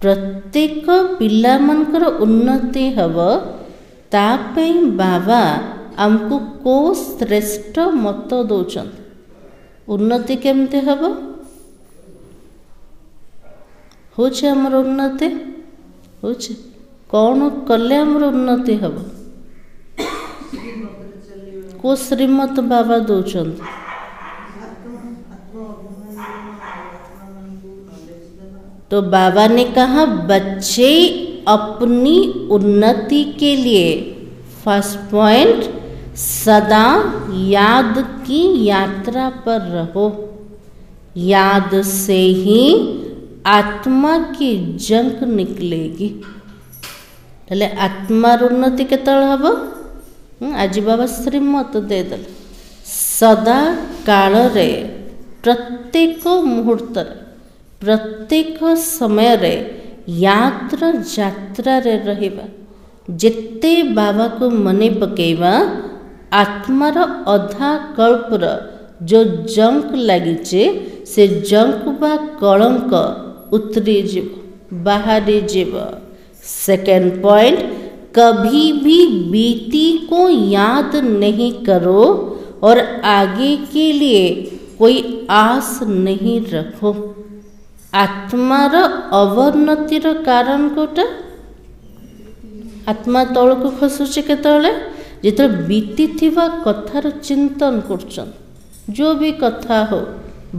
प्रत्येक पिलामानकर उन्नति हब तापई बाबा आमको को श्रेष्ठ मत दौरान उन्नति केमती हम हो आमर उन्नति हो कौन कले आमर उन्नति हम को श्रीमत बाबा दौरान तो बाबा ने कहा बच्चे अपनी उन्नति के लिए फर्स्ट पॉइंट सदा याद की यात्रा पर रहो। याद से ही आत्मा की जंक निकलेगी। ताले आत्मार उन्नति केतल हब आज बाबा श्रीमत देदेल सदा काल रे प्रत्येक मुहूर्त प्रत्येक समय रे यात्रा जात्रा रे रहिबा जेते बाबा को मने पकेवा आत्मार अधा कल्पर जो जंक लगी से जंक बा कलंक उतरी जीव बाहरी जीव। सेकेंड पॉइंट कभी भी बीती को याद नहीं करो और आगे के लिए कोई आस नहीं रखो। आत्मार अवनतिर कारण कोटा आत्मा तल को खसुचे केतले जिते बीती थिबा कथार चिंतन करछन जो भी कथा हो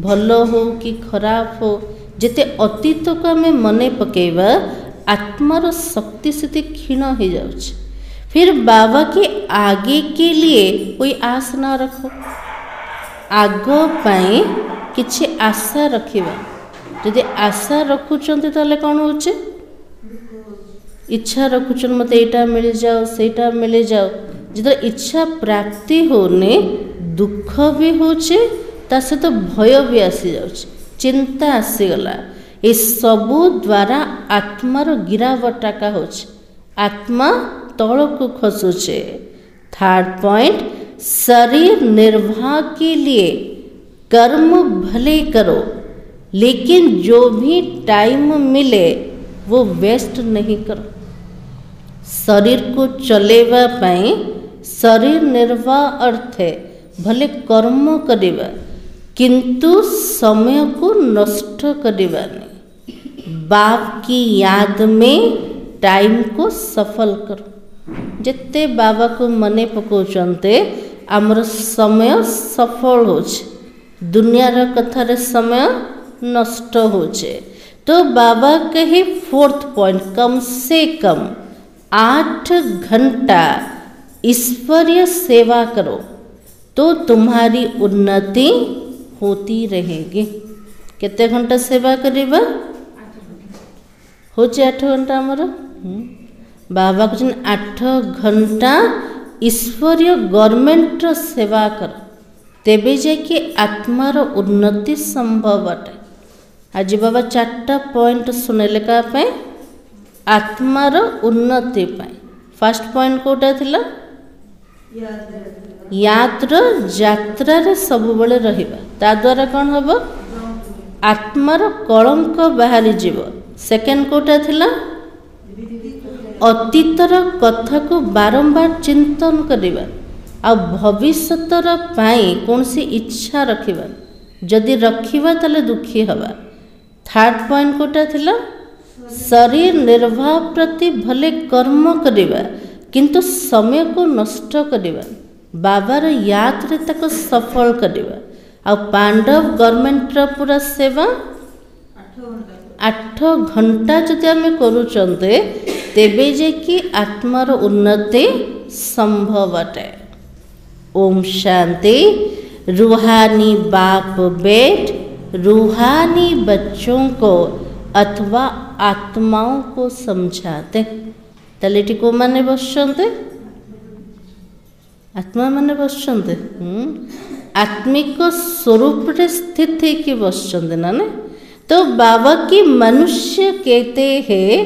भल हो कि खराब हो जिते अतीत को आम मने पकेबा आत्मार शक्ति स्थिति क्षीण हो जाउछ। फिर बाबा के आगे के लिए कोई आस ना रखो आग पाई किछि आशा रखिबा यदि आशा रखुचंती ताले कौन होचे इच्छा रखुचन मत एटा मिल जाओ सेटा मिल जाओ जो इच्छा प्राप्ति होने दुख भी होचे ता से तो भय भी आसी जाउछ चिंता आसीगला ये सबू द्वारा आत्मार गिरावटा का होचे आत्मा तल को खसुचे। थर्ड पॉइंट शरीर निर्वाह के लिए कर्म भले करो लेकिन जो भी टाइम मिले वो वेस्ट नहीं करो। शरीर को चलेवा पाई शरीर निर्वाह अर्थ है भले कर्म करिबा किंतु समय को नष्ट करिबा नहीं। बाप की याद में टाइम को सफल करो जिते बाबा को मने पकाउचंते आमर समय सफल होचे दुनियार कथार समय नष्ट होचे। तो बाबा कहे फोर्थ पॉइंट कम से कम 8 घंटा ईश्वरीय सेवा करो तो तुम्हारी उन्नति होती रहेगी। केते घंटा सेवा करिबा होचे 8 घंटा आमर बाबा कहछन 8 घंटा ईश्वरीय गवर्नमेंट सेवा कर तेबे जाके आत्मार उन्नति संभव अटे। आज बाबा 4टा पॉइंट सुनेले का पे आत्मार उन्नति पाए। फर्स्ट पॉइंट कोटा थिला यात्रा जात्रा रे सब बळे रहिबा ता द्वारा कोन हबो आत्मार कलंक बाहरी जीव। सेकेंड कोटा थिला अतीतर कथा को बारंबार चिंतन करिबा आ भविष्यतर पाई कोनसी इच्छा रखिबा जदि रखिबा तले दुखी हबा। थर्ड पॉइंट कोटा थिला शरीर निर्वाह प्रति भले कर्म करिबा किंतु समय को नष्ट करिबा बाबार याद रे तक सफल करिबा। आ पांडव गवर्नमेंट रा पूरा सेवा 8 घंटा जदि आम करूचंते तेबे जे कि आत्मार उन्नति संभव अटे। ओम शांति। रूहानी बाप बेट रूहानी बच्चों को अथवा आत्माओं को समझाते तलेटी को माने बसते आत्मा माने बसते आत्मिक स्वरूप रे स्थित है कि बसते ना ने। तो बाबा की मनुष्य कहते हैं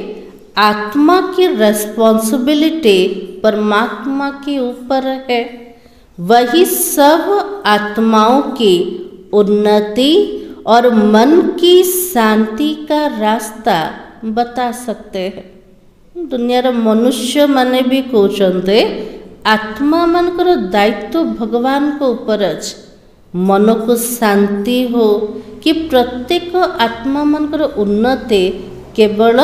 आत्मा की रेस्पॉन्सिबिलिटी परमात्मा के ऊपर है। वही सब आत्माओं की उन्नति और मन की शांति का रास्ता बता सकते हैं। दुनियार मनुष्य माने भी कहते आत्मा मानकर दायित्व भगवान को ऊपर अच्छे, मन को शांति हो कि प्रत्येक आत्मा मानकर उन्नति केवल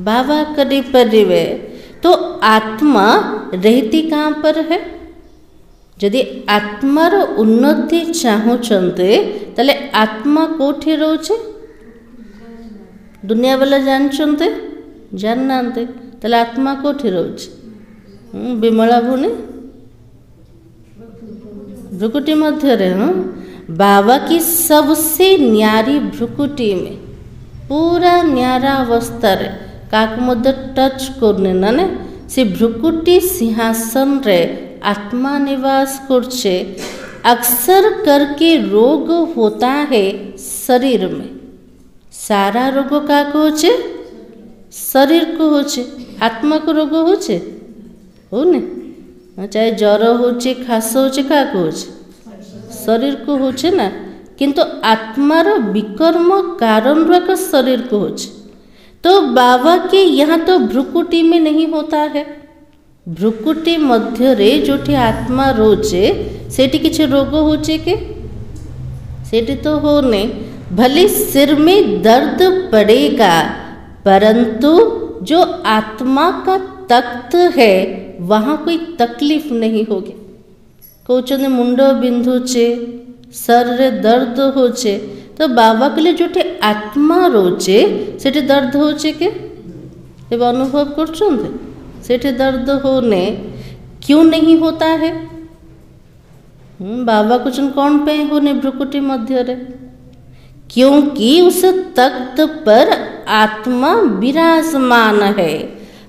बाबा करी परिवे। तो आत्मा रहती कहाँ पर है? यदि आत्मार उन्नति चाहूचंते ताले आत्मा कोठी रोचे? दुनिया वाला जानचंते? जाननांते ताले आत्मा कोठी रोचे? विमला भूनी भ्रुकुटी मध्य रे बाबा की सबसे न्यारी भ्रुकुटी में पूरा न्यारा अवस्था रे काक मध्य टच करने ना से भ्रुकुटी सिंहासन रे आत्मा निवास करछे। अक्सर करके रोग होता है शरीर में। सारा रोग का होचे? शरीर को होचे। आत्मा को रोग होचे हो ने? चाहे ज्वर होचे खास होचे का होचे? शरीर को होचे ना। किंतु आत्मार विकर्म कारण का शरीर को होचे। तो बाबा के यहाँ तो भ्रुकुटी में नहीं होता है। भ्रुकुटी मध्य रे जोठी आत्मा रोचे सेठी किछि रोग होचे के? सेठी तो होने। भले सिर में दर्द पड़ेगा परंतु जो आत्मा का तख्त है वहाँ कोई तकलीफ नहीं होगी। कहते मुंड बिंधुचे सर रे दर्द होचे तो बाबा के लिए जोटे आत्मा रोचे सेठी दर्द होचे के? जब अनुभव कर सेठी दर्द होने क्यों नहीं होता है? बाबा कुछ कौन पे होने भ्रुकुटी मध्य रे? क्योंकि उस तख्त पर आत्मा विराजमान है।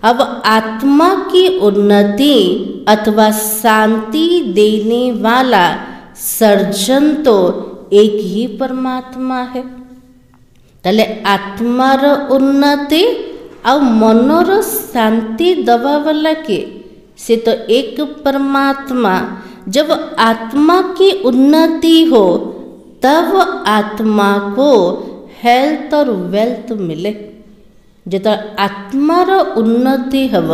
अब आत्मा की उन्नति अथवा शांति देने वाला सर्जन तो एक ही परमात्मा है। ताले आत्मार उन्नति और मनर शांति दवा वाला के से तो एक परमात्मा। जब आत्मा की उन्नति हो तब आत्मा को हेल्थ और वेल्थ मिले। जब आत्मार उन्नति हव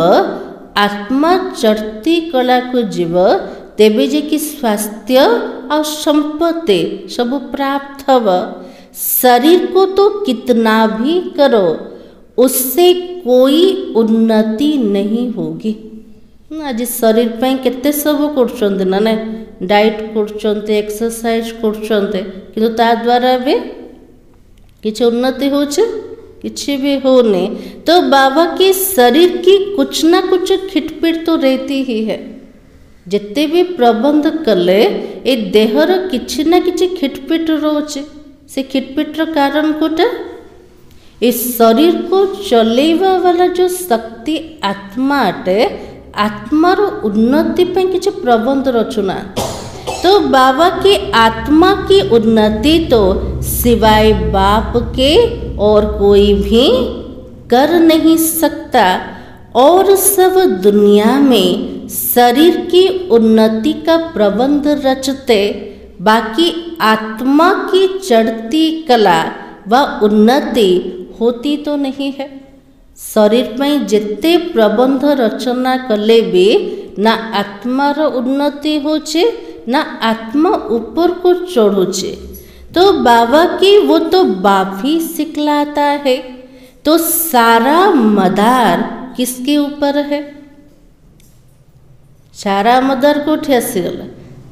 आत्मा चढ़ती कला को जीव तेबे जे कि स्वास्थ्य और संपत्ति सब प्राप्त हव। शरीर को तो कितना भी करो उससे कोई उन्नति नहीं होगी। आज शरीर पे केते सब करछन्ते ना ना डाइट करछन्ते एक्सरसाइज करछन्ते किंतु ता द्वारा भी किछ उन्नति होछे किछि भी होने। तो बाबा के शरीर की कुछ ना कुछ खिटपिट तो रहती ही है। जिते भी प्रबंध कले ए देहर किछि ना किछि खिटपिट रोचे। से खिटपिटर कारण कोटा इस शरीर को चलेवा वाला जो शक्ति आत्मा अटे आत्मार उन्नति पे किछि प्रबंध रचना। तो बाबा के आत्मा की उन्नति तो सिवाय बाप के और कोई भी कर नहीं सकता। और सब दुनिया में शरीर की उन्नति का प्रबंध रचते बाकी आत्मा की चढ़ती कला व उन्नति होती तो नहीं है। शरीर में जिते प्रबंध रचना कले भी ना आत्मार उन्नति होचे ना आत्मा ऊपर को चढ़ुचे। तो बाबा की वो तो बाप ही सिखलाता है। तो सारा मदार किसके ऊपर है? सारा मदार कोठी आसीगला?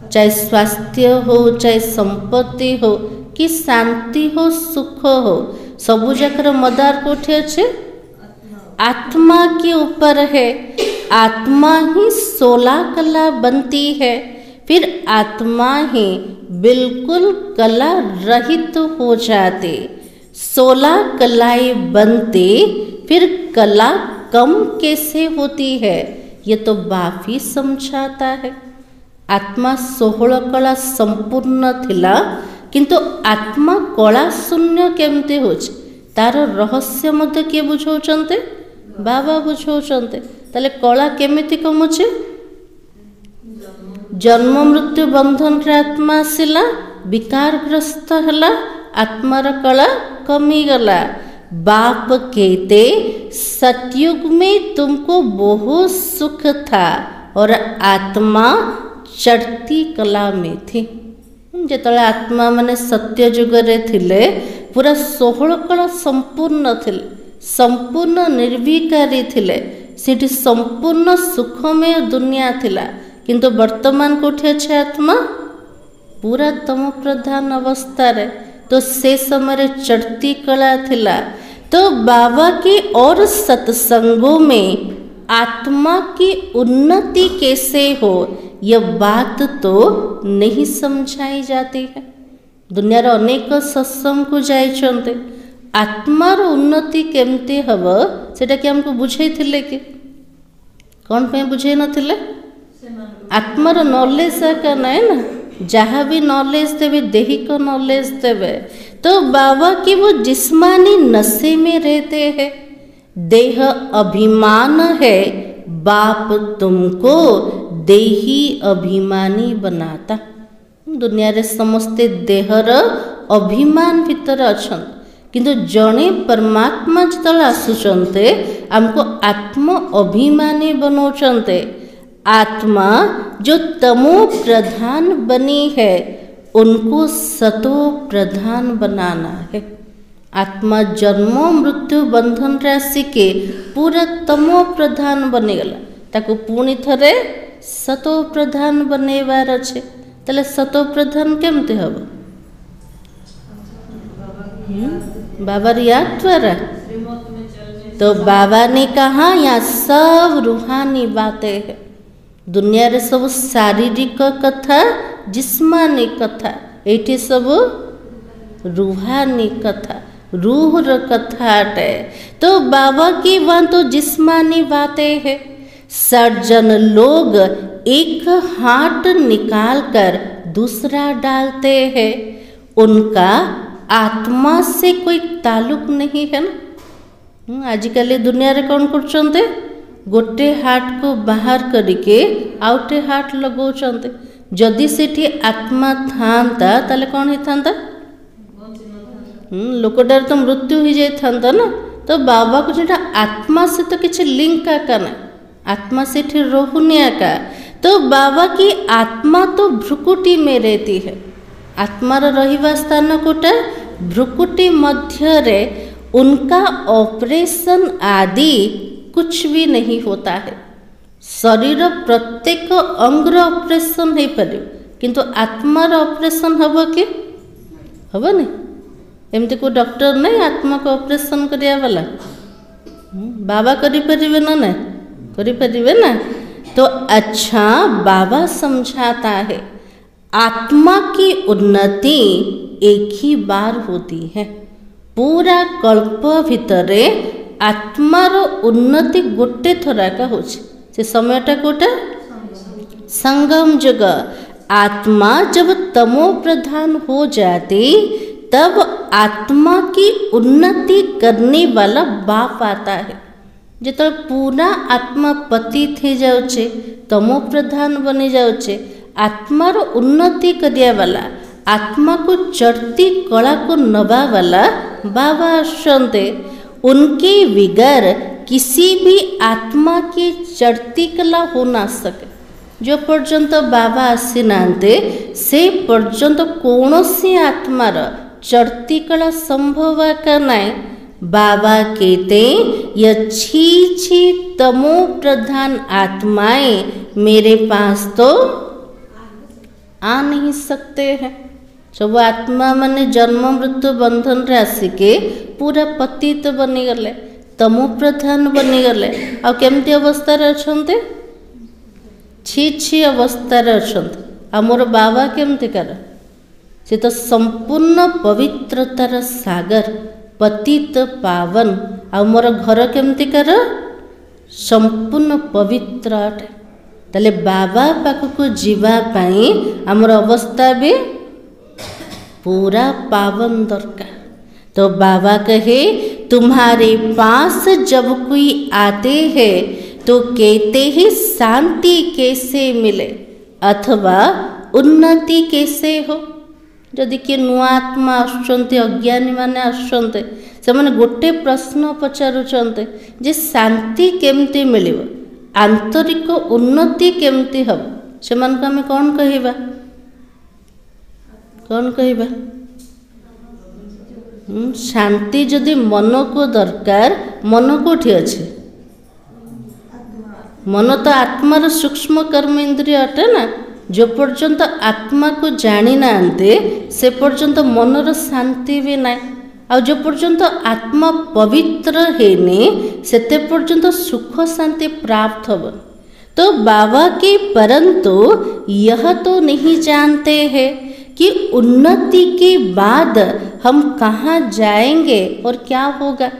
चाहे स्वास्थ्य हो चाहे संपत्ति हो कि शांति हो सुख हो सबु जाकर मदार कोठी अच्छे? आत्मा के ऊपर है। आत्मा ही 16 कला बनती है। फिर आत्मा ही बिल्कुल कला रहित हो जाते। 16 कलाएं बनते फिर कला कम कैसे होती है ये तो बाप ही समझाता है। आत्मा 16 कला संपूर्ण थिला किंतु आत्मा कला शून्य केमते होचे तार रहस्य मध्य किए बुझाउचंते? बाबा बुझाउचंते। ताले कला केमिति कमुचे? जन्म मृत्यु बंधन रे आत्मा आसिला विकारग्रस्त हला आत्मार कला कमी गला। बाप कहते सतयुग में तुमको बहुत सुख था और आत्मा चढ़ती कला में थी। जेतले आत्मा माने सत्य जुगरे थिले पूरा 16 कला संपूर्ण थिले, संपूर्ण निर्विकारी थिले, सेठी संपूर्ण सुखमय दुनिया थिला। किंतु वर्तमान कोठी अच्छे आत्मा पूरा तम प्रधान अवस्था रे, तो से समय चढ़ती कला थिला। तो बाबा के और सत्संगों में आत्मा की उन्नति कैसे हो यह बात तो नहीं समझाई जाती है। दुनिया रे अनेक सत्संग को जाइछन्ते, आत्मार उन्नति केमती हब सेटा कि हमको बुझे थिले कि कौन पे बुझे नथिले? आत्मार नॉलेज का नहीं ना, जहाँ भी नॉलेज देवे देहिक नॉलेज देवे। तो बाबा की वो जिस्मानी नशे में रहते हैं, देह अभिमान है, बाप तुमको देही अभिमानी बनाता। दुनिया रे समस्ते देहर अभिमान भीतर अछन, किंतु जड़े परमात्मा जितल आसुचंते हमको आत्म अभिमानी बनौचंते। आत्मा जो तमो प्रधान बनी है उनको सतो प्रधान बनाना है। आत्मा जन्म मृत्यु बंधन राशि के पूरा तमो प्रधान बनेगला, ताको पुणी थरे सतो प्रधान बनेबार अच्छे। तले सतो प्रधान केमते हब? बाबार याद द्वारा। तो बाबा ने कहा यहाँ सब रूहानी बातें है। दुनिया रे सब शारीरिक कथा जिस्मानी कथा, एठी सब रूहानी कथा रूह र कथा है। तो बाबा की वहाँ तो जिस्मानी बातें है। सर्जन लोग एक हाथ निकाल कर दूसरा डालते हैं, उनका आत्मा से कोई ताल्लुक नहीं है ना। आजिकल दुनिया रे कौन करछन्ते, गोटे हाथ को बाहर करके आउटे हाथ लगौचन्ते। जदि सेठी आत्मा थांता ताले कौन ही थांता? लोकटार तो मृत्यु ही जाई थांता ना। तो बाबा को जेटा आत्मा से तो किसी लिंक का ना, आत्मा से ठी रोहुनिया का। तो बाबा की आत्मा तो भ्रुकुटी में रहती है। आत्मार रहिवा स्थान कोटा भ्रुकुटी मध्य रे, उनका ऑपरेशन आदि कुछ भी नहीं होता है। शरीर प्रत्येक अंगर ऑपरेशन हो पारे, किंतु आत्मार ऑपरेशन हब कि हब नहीं? एमती को डॉक्टर नहीं आत्मा को ऑपरेशन करिया वाला? बाबा करि परिबे ना, ना करि परिबे ना। तो अच्छा बाबा समझाता है आत्मा की उन्नति एक ही बार होती है। पूरा कल्प भितरे आत्मार उन्नति गोटे थरा का हो, से समयटा कोटा संगम जुग। आत्मा जब तमो प्रधान हो जाती तब आत्मा की उन्नति करने वाला बाप आता है। जिते पूरा आत्मा पतित हो जाउछे, तमो प्रधान बनी जाउछे, आत्मार उन्नति करिया वाला, आत्मा को चढ़ती कला को नबा वाला बाबा आसते। उनके बिगर किसी भी आत्मा की चढ़ती कला हो ना सके। जो पर्यंत बाबा आसी नांते से पर्यंत कौनसी आत्मार चढ़ती कला संभव का नाई। बाबा कहते यह छी छी तमो प्रधान आत्माएं मेरे पास तो आ नहीं सकते हैं। सब आत्मा माने जन्म मृत्यु बंधन राशि के पूरा पतित बनीगले, तमो प्रधान बनीगले। आ केमती अवस्था अच्छे? छी छी अवस्था अच्छे। आ मोर बाबा केमती कर? से तो संपूर्ण पवित्रतार सागर, पतित पावन। आ मोर घर केमती कर? संपूर्ण पवित्र अटे। ताले बाबा पाखक जीवा पाई आमर अवस्था भी पूरा पावन दरकार। तो बाबा कहे तुम्हारे पास जब कोई आते हैं तो कहते ही शांति कैसे मिले अथवा उन्नति कैसे हो। जदि किए नुआ आत्मा आसुचंते, अज्ञानी माने आसुचंते, से मैंने गोटे प्रश्न पचारुचंते जे शांति केमती मिलिव आंतरिक उन्नति केमती हम से मन को आम कौन कहवा कौन कहवा शांति जदि मन को दरकार मन कोठी अच्छे मन तो आत्मार सूक्ष्म कर्म इंद्रिय अटे ना जो पर्यंत आत्मा को जानी नांते से पर्यंत मनर शांति भी ना आ जो पर्यंत आत्मा पवित्र हेने सेते पर्यंत सुख शांति प्राप्त हो। तो बाबा के परंतु यह तो नहीं जानते हैं कि उन्नति के बाद हम कहाँ जाएंगे और क्या होगा।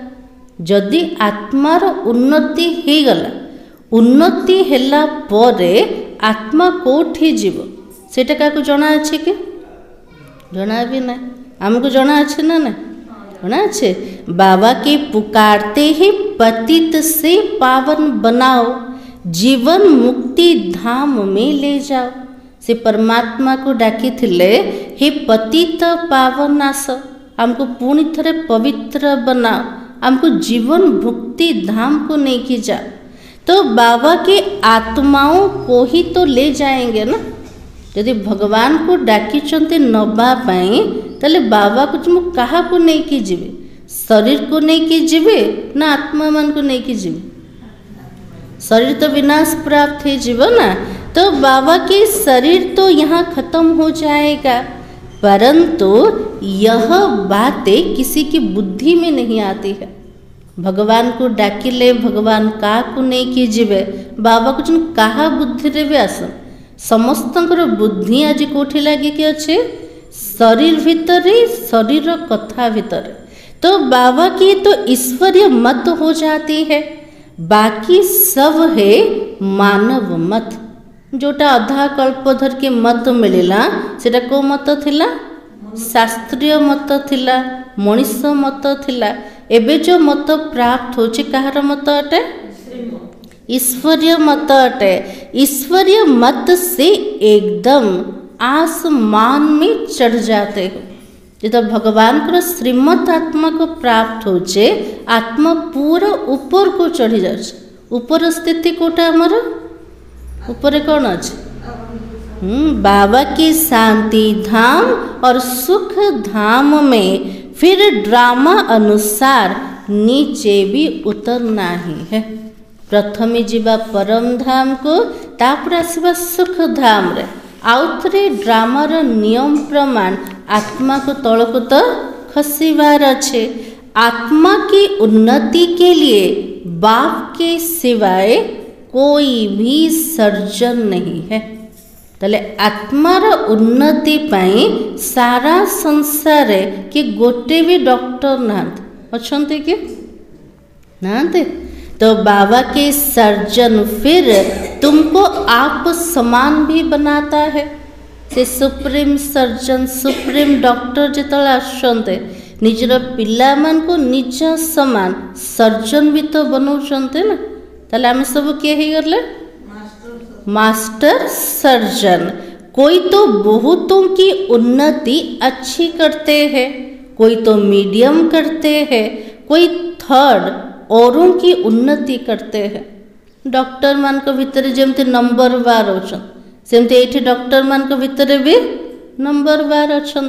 यदि आत्मार उन्नति हो गला उन्नति हेला परे आत्मा कोठी जीव सेटा काको जना अच्छे कि जना भी ना हमको जना अच्छे ना ना जना अच्छे। बाबा के पुकारते ही पतित से पावन बनाओ जीवन मुक्ति धाम में ले जाओ। से परमात्मा को डाकी थिले हे पतित पावन आस हमको पुणी थरे पवित्र बनाओ हमको जीवन मुक्ति धाम को नहीं की जा। तो बाबा के आत्माओं को ही तो ले जाएंगे ना। यदि भगवान को डाकी नवा पाई ताले बाबा को तुम कहा को नहीं की जीवे शरीर को नहीं की जीवे ना आत्मा मन को नहीं की जीवे। शरीर तो विनाश प्राप्त है जीव ना। तो बाबा के शरीर तो यहाँ खत्म हो जाएगा परंतु यह बातें किसी की बुद्धि में नहीं आती है। भगवान को डाकिले भगवान का को नहीं कि जीवे बाबा को जन कहा बुद्धि रे भी आसन समस्तंकर बुद्धि आज कोठी लगे कि अच्छे शरीर भितर शरीर कथा भीतर। तो बाबा की तो ईश्वरीय मत हो जाती है बाकी सब है मानव मत जोटा अधा कल्पधर के मत मिलला सेटा को मत थिला शास्त्रीय मत थिला मनीष मत थिला। एबे जो मत प्राप्त होचे कहार मत अटे ईश्वरीय मत अटे। ईश्वरीय मत से एकदम आसमान में चढ़ जाते हो। जो भगवान को श्रीमत आत्मा को प्राप्त होचे आत्मा पूरा ऊपर को चढ़ी जाए। ऊपर स्थिति कोटा हमार ऊपर कौन अच्छे बाबा की शांति धाम और सुख धाम में फिर ड्रामा अनुसार नीचे भी उतरना ही है। प्रथमे जीवा परम धाम को तापर आसवा सुख धाम रे आउ थे ड्रामार नियम प्रमाण आत्मा को तल को तो खसीबार अच्छे। आत्मा की उन्नति के लिए बाप के सिवाय कोई भी सर्जन नहीं है। तले आत्मार उन्नति पाई सारा संसार कि गोटे भी डॉक्टर नांते अच्छे कि नांते। तो बाबा के सर्जन फिर तुमको आप समान भी बनाता है। से सुप्रीम सर्जन सुप्रीम डॉक्टर जितने आसते निजर पिला मान को निज समान सर्जन भी तो बनाऊंते ना। ताले आम सब किए ही गले मास्टर सर्जन। कोई तो बहुतों की उन्नति अच्छी करते हैं कोई तो मीडियम करते हैं कोई थर्ड औरों की उन्नति करते हैं। डॉक्टर मान को भितर जमती नंबर वार अच्छा सेमती ये डॉक्टर मान को भितर भी नंबर वार अच्छा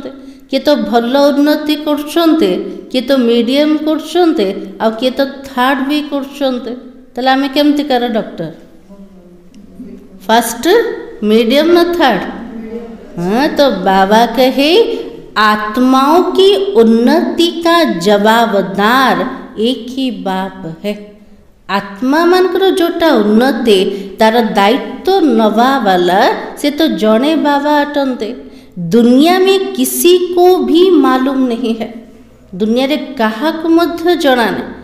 किए तो भल उन्नति करछन्ते किए तो मीडियम करछन्ते आ किए तो थर्ड भी करछन्ते। ताले आमे केमती कर डॉक्टर फर्स्ट मीडियम न थर्ड। हाँ तो बाबा कहे आत्माओं की उन्नति का जवाबदार एक ही बाप है। आत्मा मानकर जोटा उन्नति तार दायित्व नवा वाला से तो जड़े बाबा अटंते। दुनिया में किसी को भी मालूम नहीं है दुनिया रे कहा को मध्य जना नहीं।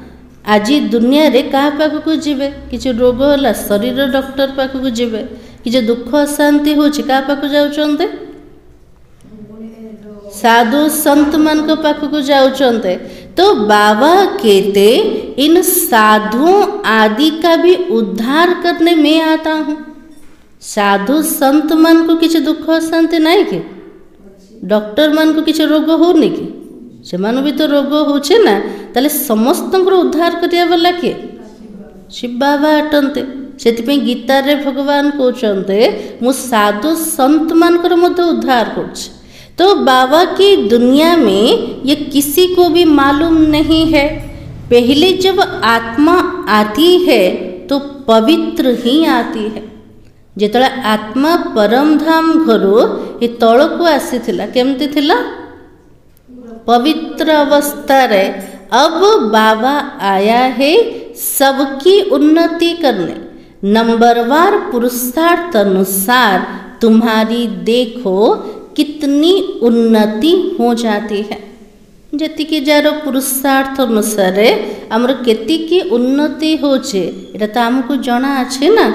आज दुनिया रे कहा पाख को जीवे किसी रोग होला शरीर डॉक्टर पाख को जीवे कि दुख अशांति हो क्या पाख जाउचंते साधु संत मान को पाख को जाउचंते। तो बाबा कहते इन साधुओं आदि का भी उद्धार करने में आता हूँ। साधु संत मन को किसी दुख अशांति नहीं कि डॉक्टर मन को किसी रोग हो नहीं कि सेमानु भी तो रोग होचे ना, ताले समस्त उद्धार करिया वाला किए शिव बाबा अटंते। से गीतार रे भगवान कहते मु साधु संत मानकर मध्य उद्धार कर। तो बाबा की दुनिया में ये किसी को भी मालूम नहीं है। पहले जब आत्मा आती है तो पवित्र ही आती है। जिते आत्मा परम धाम घरू ये तल को आसी केमती थिला पवित्र अवस्था रे। अब बाबा आया है सबकी उन्नति करने, नंबरवार पुरुषार्थ अनुसार तुम्हारी देखो कितनी उन्नति हो जाती है। जी जार पुरुषार्थ अनुसार आमर केतिकी उन्नति होचे एटा तो आमको जना अच्छे ना।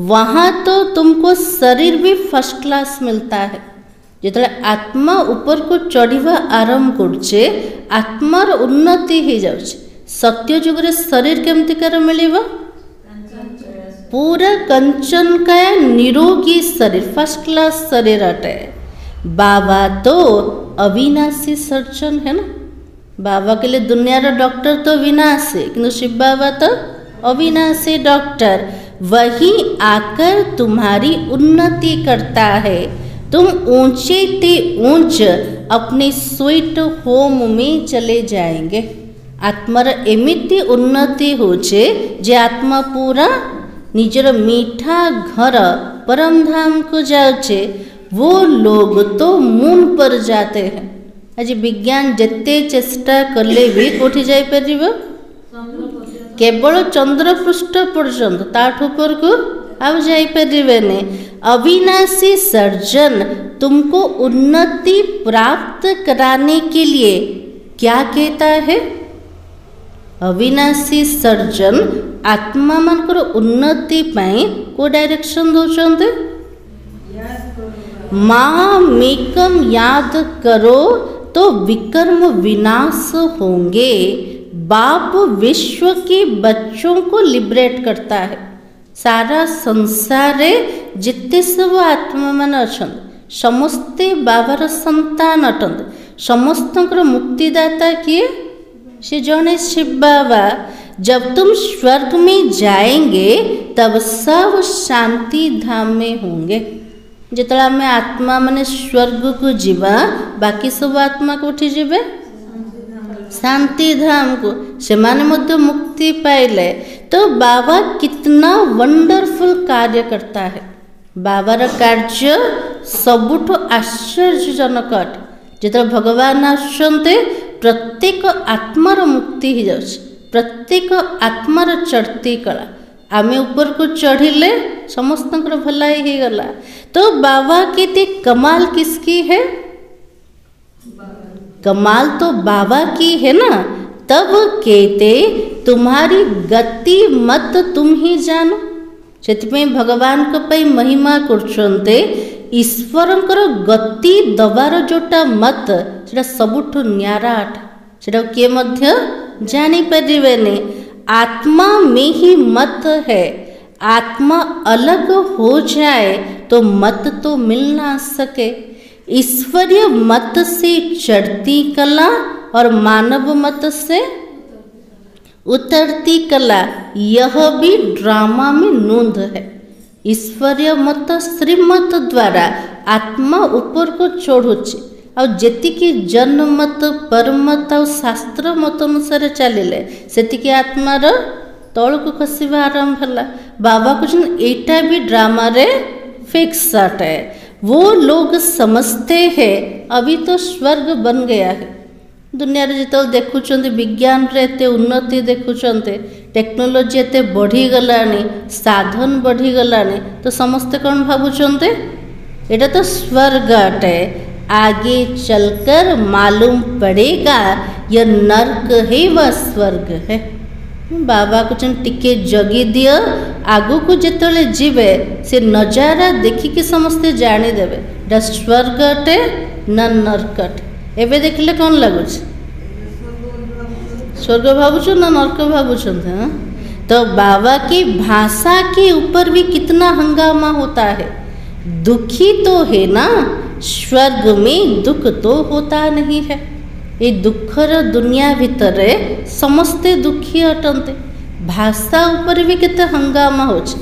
वहाँ तो तुमको शरीर भी फर्स्ट क्लास मिलता है। जिते आत्मा ऊपर को चढ़ा आरंभ करछे आत्मार उन्नति हो जाउछे। सत्य जुग रे शरीर केमतिकार मिलिबा पूरा कंचन का निरोगी शरीर फर्स्ट क्लास शरीर अटे। बाबा तो अविनाशी सर्जन है ना। बाबा के लिए दुनिया रा डॉक्टर तो विनाशी, किंतु शिव बाबा तो अविनाशी डॉक्टर। वही आकर तुम्हारी उन्नति करता है। तुम ऊंचे ते ऊंच अपने स्वीट होम में चले जाएंगे। आत्मार एमिति उन्नति होचे जे आत्मा पूरा निजर मीठा घर परम धाम को जाउचे। वो लोग तो मून पर जाते हैं। आज विज्ञान जिते चेष्टा कले भी कोठी जाई परिबो केवल चंद्र पृष्ठ पर्यंत, ताठ ऊपर को अब जाई परिबेने। अविनाशी सर्जन तुमको उन्नति प्राप्त कराने के लिए क्या कहता है? अविनाशी सर्जन आत्मा मानकर उन्नति पाई को डायरेक्शन दौरान माँ मेकम याद करो तो विकर्म विनाश होंगे। बाप विश्व के बच्चों को लिबरेट करता है। सारा संसार जिते सब आत्मा मान अच्छा समस्ते बाबार संतान अटंत। समस्त मुक्तिदाता किए से जने शिव बाबा। जब तुम स्वर्ग में जाएंगे तब सब शांति धाम में होंगे। जिते आम आत्मा माने स्वर्ग को जीवा बाकी सब आत्मा को उठी जीवे शांति धाम को, से माने मध्य मुक्ति पाइले। तो बाबा कितना वंडरफुल कार्य करता है। बाबार कार्य सबुठ आश्चर्यजनक अटे। जिते भगवान आसुचंते प्रत्येक आत्मार मुक्ति हो जाउछि। प्रत्येक आत्मार चढ़ती कला आमे ऊपर को चढ़िले समस्त भलाई ही गला। तो बाबा की कमाल किसकी है? कमाल तो बाबा की है ना। तब कहते तुम्हारी गति मत तुम ही जानो। से भगवान को पई महिमा करछन्ते ईश्वरंकर गति दबार जोटा मत सेटा सबुठ न्यारा सेटा किए मध्य जानी परिबेने। आत्मा में ही मत है। आत्मा अलग हो जाए तो मत तो मिल ना सके। ईश्वरीय मत से चढ़ती कला और मानव मत से उतरती कला, यह भी ड्रामा में नोंद है। ईश्वरीय मत श्रीमत द्वारा आत्मा ऊपर को चढ़ुचे और जेतिकी जन्म मत परमत और शास्त्र मत अनुसार चलिले सेतिकी आत्मार तल को खसवा आरंभ होला। बाबा कुछ एटा भी ड्रामा रे फिक्स है। वो लोग समझते हैं अभी तो स्वर्ग बन गया है। दुनिया रे जिते देखुचंते विज्ञान रे एते उन्नति देखुचंते टेक्नोलोजी एते बढ़ी गलानी साधन बढ़ी गलानी तो समस्ते कौन भावुचंते एटा तो स्वर्ग अटे। आगे चलकर मालूम पड़ेगा यह नर्क है व स्वर्ग है। बाबा कुछ टिके जगी दियो आगु को जिते जीवे से नजारा देखिकी समस्ते जानीदेवे एटा स्वर्ग अटे न नर्क अटे। एबे देखले कौन लगुच स्वर्ग भावुच ना नर्क भावुच? तो बाबा की भाषा के ऊपर भी कितना हंगामा होता है। दुखी तो है ना, स्वर्ग में दुख तो होता नहीं है। ये दुखर दुनिया भितर समस्ते दुखी अटंते। भाषा उपर भी केते हंगामा होचे।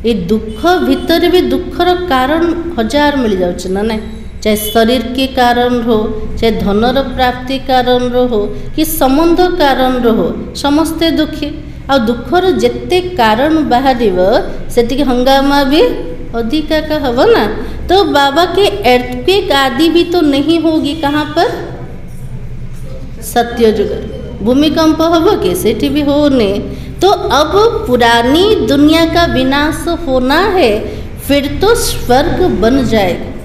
ये दुख भितर भी दुखर कारण हजार मिल जाउछ ना नहीं, चाहे शरीर के कारण हो, चाहे धनर प्राप्ति कारण हो, कि संबंध कारण हो, समस्ते दुखी। आ दुखर जेते कारण बाहर से हंगामा भी अधिका का हब ना। तो बाबा के एर्थक्वेक आदि भी तो नहीं होगी कहाँ पर, सत्ययुग भूमिकंप हब के सेठी भी होने। तो अब पुरानी दुनिया का विनाश होना है, फिर तो स्वर्ग बन जाएगा।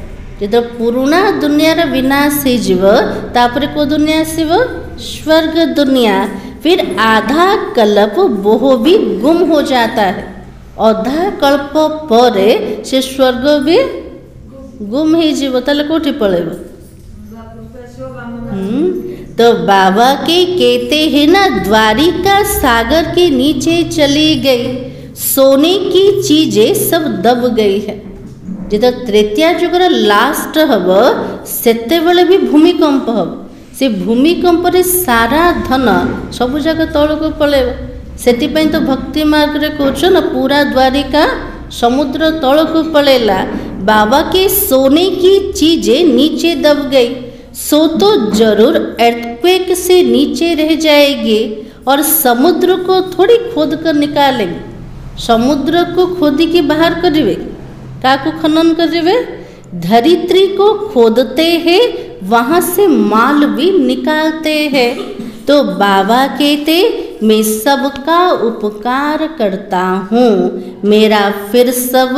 जो पुराना दुनिया विनाश होपर को दुनिया आसव, स्वर्ग दुनिया। फिर आधा कल्प वो भी गुम हो जाता है, आधा कल्प पर से स्वर्ग भी गुम हो ताले कोठी पड़ेब। तो बाबा के कहते हैं ना, द्वारिका सागर के नीचे चली गई, सोने की चीजें सब दब गई है। जो तृतीया युगर लास्ट हम सेते बेले भी भूमिकंप हम, से भूमिकंप रे सारा धन सब जगह तल को पड़ेब। से तो भक्ति मार्ग रे कौच ना, पूरा द्वारिका समुद्र तल को पड़ेला। बाबा के सोने की चीजें नीचे दब गई, सो तो जरूर एर्थक्वेक से नीचे रह जाएगी। और समुद्र को थोड़ी खोद कर निकालेंगे, समुद्र को खोदी के बाहर करेंगे, का को खनन करेंगे, धरित्री को खोदते हैं, वहाँ से माल भी निकालते हैं। तो बाबा कहते, मैं सबका उपकार करता हूँ, मेरा फिर सब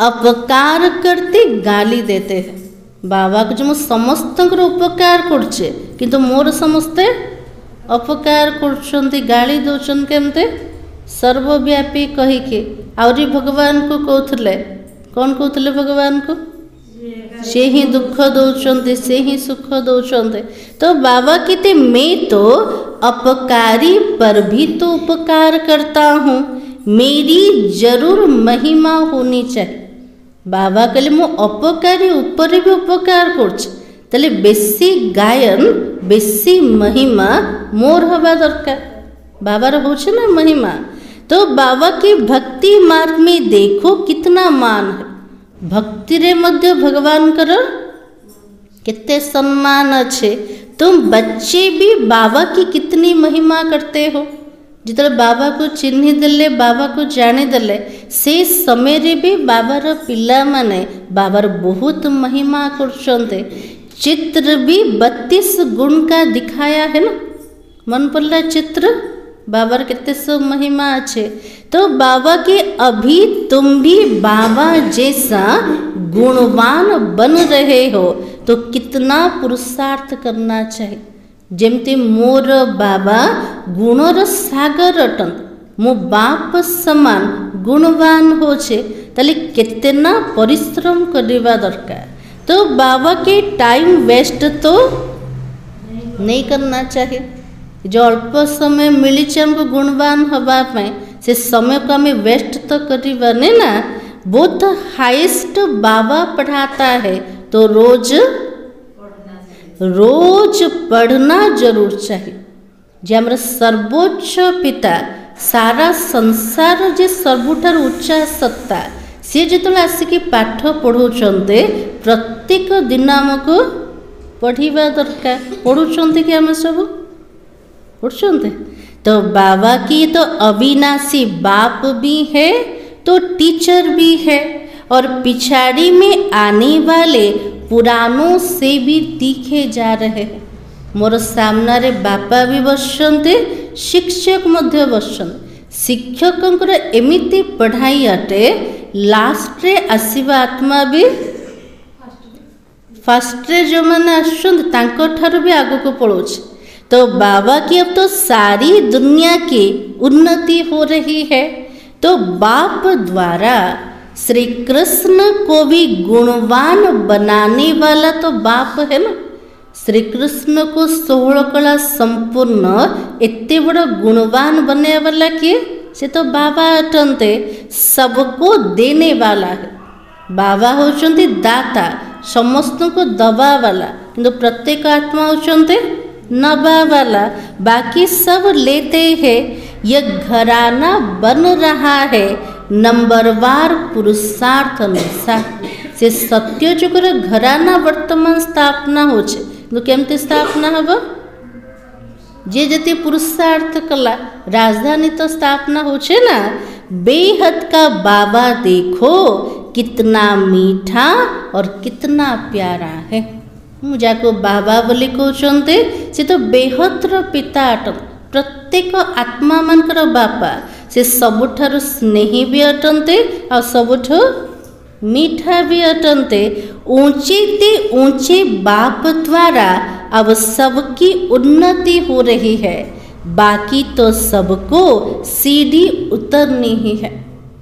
अपकार करते गाली देते हैं। बाबा को जो समस्त उपकार करछे, किंतु मोर समस्ते अपकार कर गाली दौरान केमते सर्वव्यापी कहीके। आहरी भगवान को कहते कौन कहते भगवान को, से ही दुख दौरान से ही सुख दौरान। तो बाबा कहते, मैं तो अपकारी पर भी तो उपकार करता हूँ, मेरी जरूर महिमा होनी चाहिए। बाबा कहले मु अपकारी ऊपर भी उपकार करे, बेसी गायन बेसी महिमा मोर हवा दरकार। बाबार होछे ना महिमा। तो बाबा की भक्ति मार्ग में देखो कितना मान है, भक्ति रे मध्य भगवान कर कितने सम्मान अच्छे। तुम बच्चे भी बाबा की कितनी महिमा करते हो। जितने बाबा को चिन्ह देले, बाबा को जाने देले, से समय रे भी बाबार पिला माने बाबार बहुत महिमा करछन्ते। चित्र भी 32 गुण का दिखाया है ना, मन पड़ला चित्र बाबार कितने सब महिमा अच्छे। तो बाबा के अभी तुम भी बाबा जैसा गुणवान बन रहे हो, तो कितना पुरुषार्थ करना चाहिए। जेमती मोर बाबा गुणर सागर अटन, मो बाप समान गुणवान होछे, ताले कितना परिश्रम करवा दरकार। तो बाबा के टाइम वेस्ट तो नहीं करना चाहिए। जो अल्प समय मिली हमको गुणवान हवा पाए, से समय को हमें वेस्ट तो करवा नहीं ना। बहुत हाईएस्ट बाबा पढ़ाता है, तो रोज पढ़ना जरूर चाहिए। जे हमर सर्वोच्च पिता, सारा संसार जे सबुठार उच्चा सत्ता, सी जो आसिक पाठ पढ़ाते प्रत्येक दिन आमको पढ़ा दरकार। पढ़ुंट कि आम सब पढ़ुंट। तो बाबा की तो अविनाशी बाप भी है, तो टीचर भी है, और पिछाड़ी में आने वाले पुरानों से भी तीखे जा रहे हैं। मोर सामने रे बापा भी बसते, शिक्षक मध्य बसते। शिक्षक एमिति पढ़ाई अटे, लास्ट रे आसीबा आत्मा भी फास्ट रे जो मैंने आसुँच भी आग को पड़ोचे। तो बाबा की अब तो सारी दुनिया की उन्नति हो रही है। तो बाप द्वारा श्री कृष्ण को भी गुणवान बनाने वाला तो बाप है ना। श्री कृष्ण को 16 कला संपूर्ण इतने बड़ा गुणवान बनने वाला किए, से तो बाबा अटंते। सबको देने वाला है बाबा, होचंती दाता, समस्त को दबा वाला, किंतु प्रत्येक आत्मा होचंते नबा वाला, बाकी सब लेते हैं। यह घराना बन रहा है नंबरवार पुरुषार्थ अनुसार। से सत्य जुगर घराना वर्तमान स्थापना होचे, तो केमती स्थापना हब जे जति पुरुषार्थ कला राजधानी तो स्थापना होचे ना। बेहद का बाबा देखो कितना मीठा और कितना प्यारा है। मुझाको बाबा बोली कहते से तो बेहतर पिता अटन, प्रत्येक आत्मा मानकर बापा से सबुठारु स्नेही भी अटंते और सबुठु मीठा भी अटंते। ऊंचे ते ऊंचे बाप द्वारा अब सबकी उन्नति हो रही है, बाकी तो सबको सीढ़ी उतरनी ही है।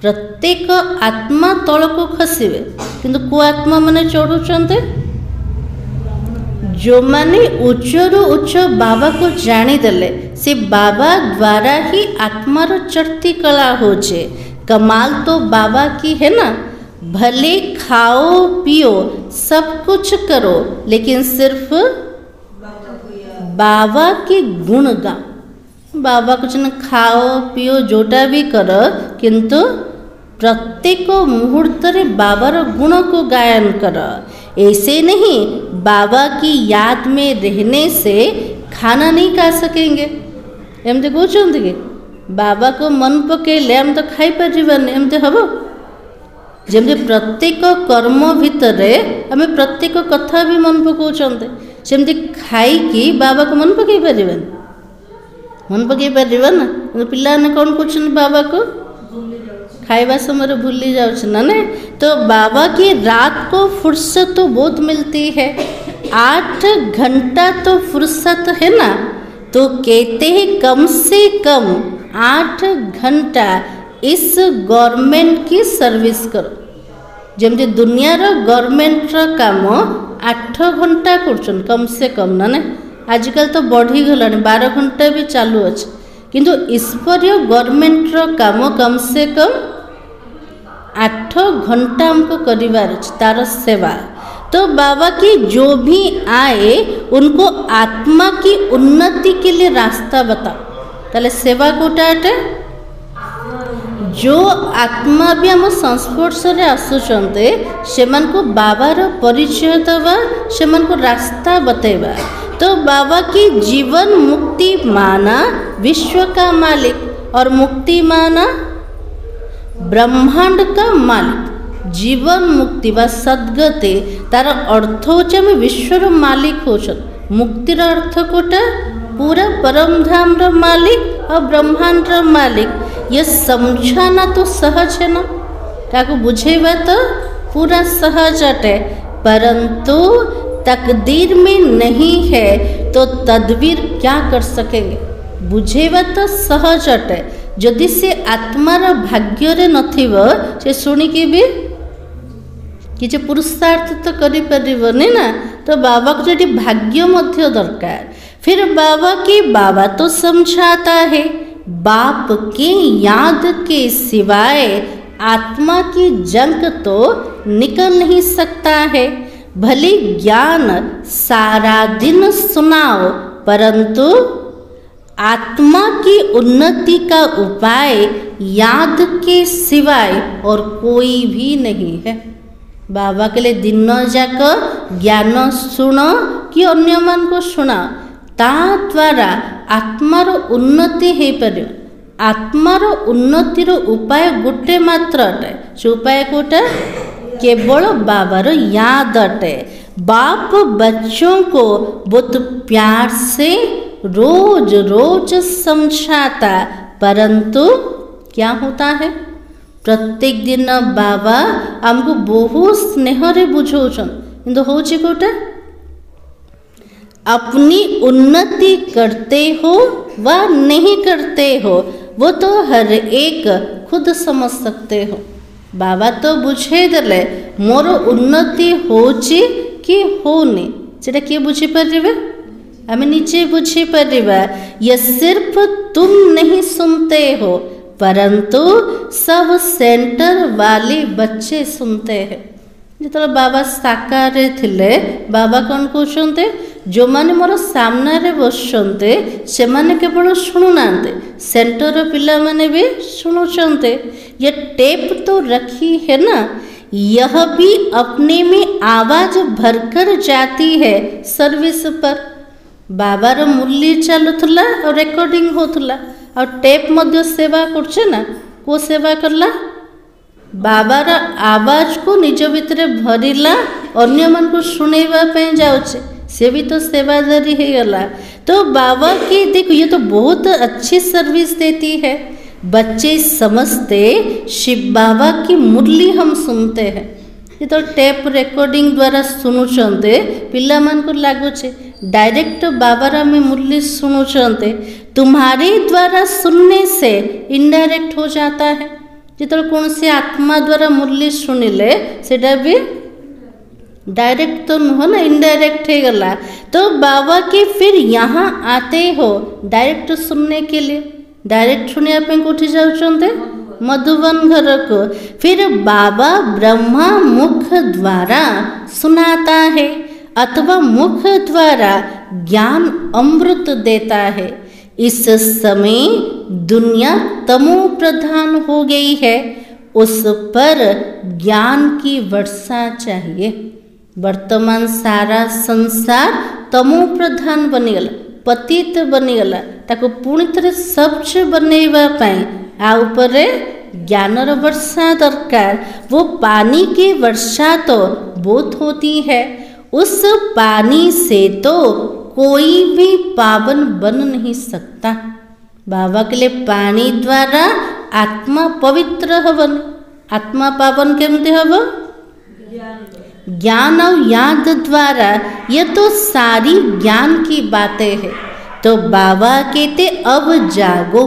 प्रत्येक आत्मा तल को खसवे, किंतु को आत्मा माने चढ़ुचंते जो माने उच्चरु उच्च बाबा को जानीदेले से बाबा द्वारा ही आत्मार चढ़ती कला होचे। कमाल तो बाबा की है ना। भले खाओ पियो सब कुछ करो, लेकिन सिर्फ बाबा के गुण गा। बाबा कुछ न खाओ पियो जोटा भी कर, किंतु प्रत्येक मुहूर्त रे बाबार गुण को गायन कर। ऐसे नहीं बाबा की याद में रहने से खाना नहीं खा सकेंगे। एमती कहते कि बाबा को मन पकेले हम तो खाई पारिबानी, एमती हम जमी प्रत्येक कर्म भितर आम प्रत्येक कथा भी मन पकाउछन्ते, सेमती खाई बाबा को मन पकई पारिबानी, मन पकई पारिबा ना। पिलाने कौन कहते बाबा को खाइबा समय भूली जाऊँ ना। तो बाबा की रात को फुर्सत तो बहुत मिलती है, 8 घंटा तो फुर्सत है ना। तो कहते हैं कम से कम 8 घंटा इस गवर्नमेंट की सर्विस करो। जमती दुनियार गवर्नमेंट काम 8 घंटा कर कम से कम ना। आजकल तो बढ़ी गला 12 घंटा भी चालू अच्छे, किंतु ईश्वरीय गवर्नमेंट काम कम से कम 8 घंटा हमको करिवार तार सेवा। तो बाबा की जो भी आए उनको आत्मा की उन्नति के लिए रास्ता बताओ, ताले सेवा कोटा अटे। जो आत्मा भी आम संस्पर्श रे आसुचंते सेमान को बाबार परिचय दवा, सेमान को रास्ता बतेवा। तो बाबा की जीवन मुक्ति माना विश्व का मालिक, और मुक्ति माना ब्रह्मांड का मालिक। जीवन मुक्ति व सद्गति तार अर्थ होचे आम विश्वर मालिक होचन। मुक्तिर अर्थ कोटा पूरा परम धाम र मालिक और ब्रह्मांड र मालिक। ये समझाना तो सहज है ना, ताको बुझेबा तो पूरा सहज अटे, परंतु तकदीर में नहीं है तो तदबीर क्या कर सकेंगे। बुझेबा तो सहज अटे, जदि से आत्मार भाग्य रे नथिबो से सुनिकी भी किसी पुरुषार्थ तो करि परिबनी ना। तो बाबा को जो भाग्य मध्य दरकार। फिर बाबा की बाबा तो समझाता है बाप के याद के सिवाय आत्मा की जंग तो निकल नहीं सकता है। भले ज्ञान सारा दिन सुनाओ, परंतु आत्मा की उन्नति का उपाय याद के सिवाय और कोई भी नहीं है। बाबा के लिए दिन जाक ज्ञान शुण कि अन्य मान को शुणा, ता द्वारा आत्मार उन्नति हो पार। आत्मार उन्नतिर उपाय गोटे मात्र अटे, से उपाय कोटा केवल बाबार याद अटे। बाप बच्चों को बहुत प्यार से रोज रोज समझाता, परंतु क्या होता है प्रत्येक दिन बाबा हमको बहुत स्नेह रे बुझौछन, किंतु होची कोटा अपनी उन्नति करते हो व नहीं करते हो वो तो हर एक खुद समझ सकते हो। बाबा तो बुझे देले मोर उन्नति होची कि होनी, सेटा किए बुझी पारिबे, आम निजे बुझी पारिबा। ये सिर्फ तुम नहीं सुनते हो, परंतु सब सेंटर वाले बच्चे सुनते हैं। जिते बाबा साकार थिले बाबा कौन कहते जो माने मोर सामने बसते से माने केवल शुणुना सेंटर पिला माने भी शुणुचंते। ये टेप तो रखी है ना, यह भी अपने में आवाज भरकर जाती है सर्विस पर। बाबार मूल्य चलुला और रेकर्डिंग होतला और टेप मध्य सेवा करछे ना, को सेवा करला बाबार आवाज को निज भितर भरिला, अन्य मन को सुनेवा पे जाउछे, से भी तो सेवादारी है गला। तो बाबा की देखो ये तो बहुत अच्छी सर्विस देती है। बच्चे समझते शिव बाबा की मुरली हम सुनते हैं, ये तो टेप रेकर्डिंग द्वारा शुणुचंते पिला मान को लागुचे डायरेक्ट बाबार में मुरली शुणुचंते। तुम्हारे द्वारा सुनने से इनडायरेक्ट हो जाता है। जिते कौन से आत्मा द्वारा मुरली शुणिले सेटा भी डायरेक्ट तो नुह ना, इनडायरेक्ट है गला। तो बाबा के फिर यहाँ आते हो डायरेक्ट सुनने के लिए, डायरेक्ट सुनिया पे कोठी जाउचंते मधुबन घर को। फिर बाबा ब्रह्मा मुख द्वारा सुनाता है अथवा मुख द्वारा ज्ञान अमृत देता है। इस समय दुनिया तमो प्रधान हो गई है, उस पर ज्ञान की वर्षा चाहिए। वर्तमान सारा संसार तमो प्रधान बनीगला, पतित बनीगला, ताको पुणी थे स्वच्छ बनैबा पाई आ उपरे ज्ञानर वर्षा दरकार। वो पानी की वर्षा तो बहुत होती है, उस पानी से तो कोई भी पावन बन नहीं सकता। बाबा के लिए पानी द्वारा आत्मा पवित्र हवन। आत्मा पावन केमती हब? ज्ञान और याद द्वारा। ये तो सारी ज्ञान की बातें हैं। तो बाबा कहते अब जागो।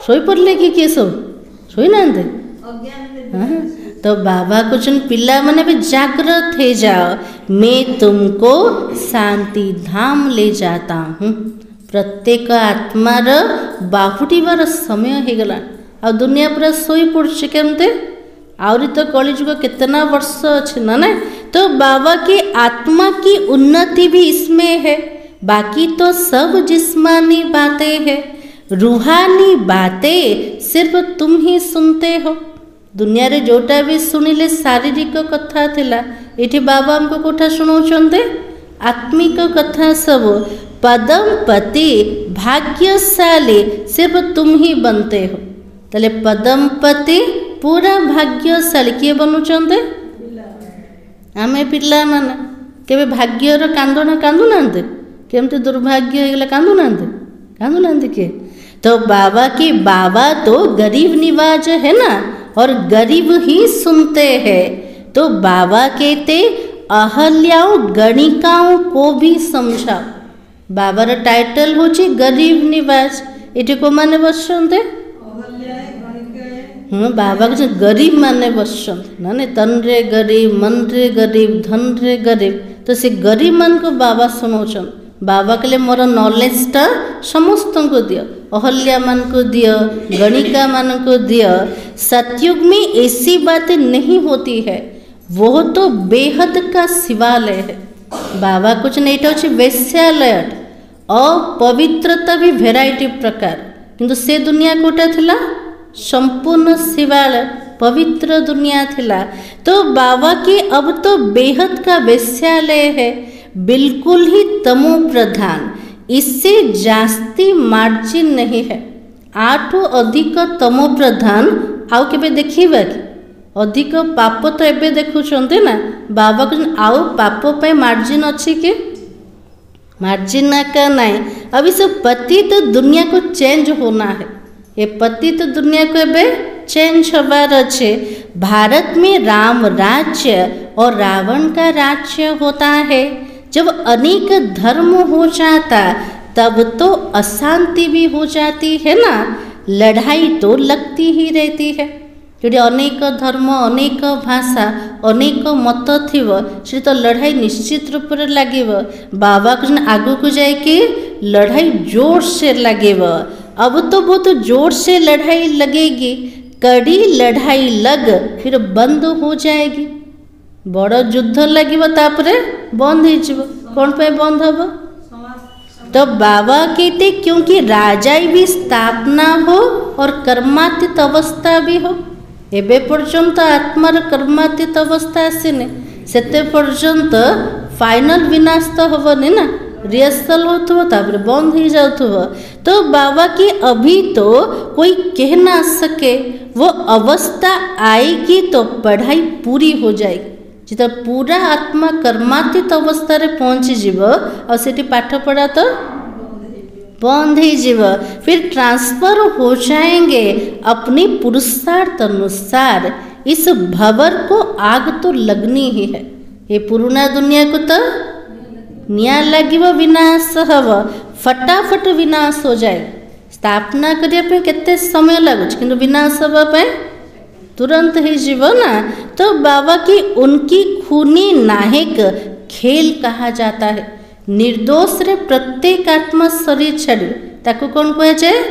सोई पड़े कि किए सब सोई ना तो बाबा कुछ पिला मैंने भी जागृत हो जाओ, मैं तुमको शांति धाम ले जाता हूँ। प्रत्येक आत्मार बाहुटिबार समय हो गला आ दुनिया पूरा सोई पड़े केमते आहरी तो कलिजुग कितना वर्ष अच्छे ना ना। तो बाबा की आत्मा की उन्नति भी इसमें है, बाकी तो सब जिस्मानी बातें हैं। रूहानी बातें सिर्फ तुम ही सुनते हो। दुनिया रे जोटा भी सुनिले शारीरिक कथा थिला, एठी बाबा हमको कोठा सुनाउछन्ते आत्मिक कथा सब। पदम पति भाग्यशाली सिर्फ तुम ही बनते हो। तले पदम पति पूरा भाग्यशाली किए बनुचन्ते? आमे पिला माने केबे भाग्यर कांदना कांदु नांदे, केमते दुर्भाग्य हेगला कांदु नांदे, कांदु नांदे के। तो बाबा की बाबा तो गरीब निवाज है ना, और गरीब ही सुनते हैं। तो बाबा कहते अहल्याओं गणिकाओं को भी समझाओ। बाबार टाइटल होची गरीब निवाज। एटी को माने बसते बाबा के गरीब माने बसते ना ने, तन रे गरीब, मन रे गरीब, धन रे गरीब। तो से गरीब मन को बाबा सुनाउछन। बाबा के लिए मोर नॉलेजटा समस्त को दियो, अहल्या मान को दियो, गणिका मान को दियो। सतयुग में ऐसी बातें नहीं होती है, वो तो बेहद का शिवालय है। बाबा कुछ नहीं तो वैश्यालय अपवित्रता भी भेराइटी प्रकार, किंतु से दुनिया कोटा थिला संपूर्ण शिवालय पवित्र दुनिया थिला। तो बाबा की अब तो बेहद का वैश्यालय है, बिल्कुल ही तमो प्रधान। इससे जास्ती मार्जिन नहीं है। 8 अधिक तमो प्रधान आउ केबे देखिबा कि अधिक पाप तो एबे देखुछन्ते ना। बाबा को आउ पाप पे मार्जिन अच्छी कि मार्जिन ना का नहीं। अभी सब पतित दुनिया को चेंज होना है। ये पतित दुनिया को एबे चेंज होबार अच्छे। भारत में राम राज्य और रावण का राज्य होता है। जब अनेक धर्म हो जाता तब तो अशांति भी हो जाती है ना, लड़ाई तो लगती ही रहती है। क्योंकि अनेक धर्म, अनेक भाषा, अनेक मत थिव, से तो लड़ाई निश्चित रूप से लगे। बाबा को आगू को जाके लड़ाई जोर से लगे। अब तो बहुत जोर से लड़ाई लगेगी, कड़ी लड़ाई लग फिर बंद हो जाएगी। बड़ युद्ध लगे बंद हो कौन पे बंद हम तो बाबा कहते क्योंकि राजा भी स्थापना हो और कर्मातीत अवस्था भी हो। एबे पर्यंत आत्मार कर्मातीत अवस्था आसीने सेते पर्यंत फाइनल विनाश तो हबनी ना रिहर्सल हो बंद हो जाऊ। तो बाबा की अभी तो कोई कह ना सके वो अवस्था आएगी तो पढ़ाई पूरी हो जाएगी जितना पूरा आत्मा कर्मातीत अवस्था रे पहुँची जीव और सेठी पाठ पढ़ा तो बंद ही जीव फिर ट्रांसफर हो जाएंगे अपनी पुरुषार्थ अनुसार। इस भवर को आग तो लगनी ही है। ये पुराना दुनिया को तो निया लगे विनाश हव फटाफट विनाश हो जाए। स्थापना करने केते समय लगुच किंतु विनाश हवा तुरंत ही जीव ना। तो बाबा की उनकी खूनी नाहिक खेल कहा जाता है। निर्दोष रे प्रत्येक आत्मा शरीर छाड़ी ताको कौन कह जाए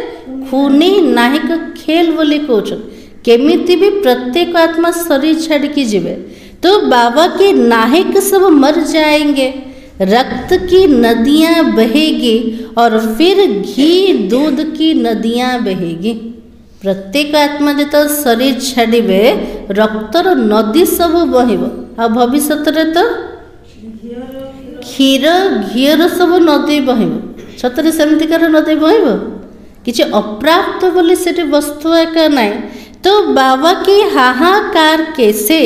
खूनी नाहिक खेल बोली कहते केमिति भी प्रत्येक आत्मा शरीर छाड़ के जीवे। तो बाबा के नाहिक सब मर जाएंगे, रक्त की नदियाँ बहेगी और फिर घी दूध की नदियाँ बहेगी। प्रत्येक आत्मा जो शरीर छाड़े रक्तर नदी सब बहब आ भविष्य तो क्षीर घीर सब नदी बहब सतरे सेमतिकार नदी बहब किसी अप्राप्त बोली से वस्तु एक ना। तो बाबा की हाहाकार कैसे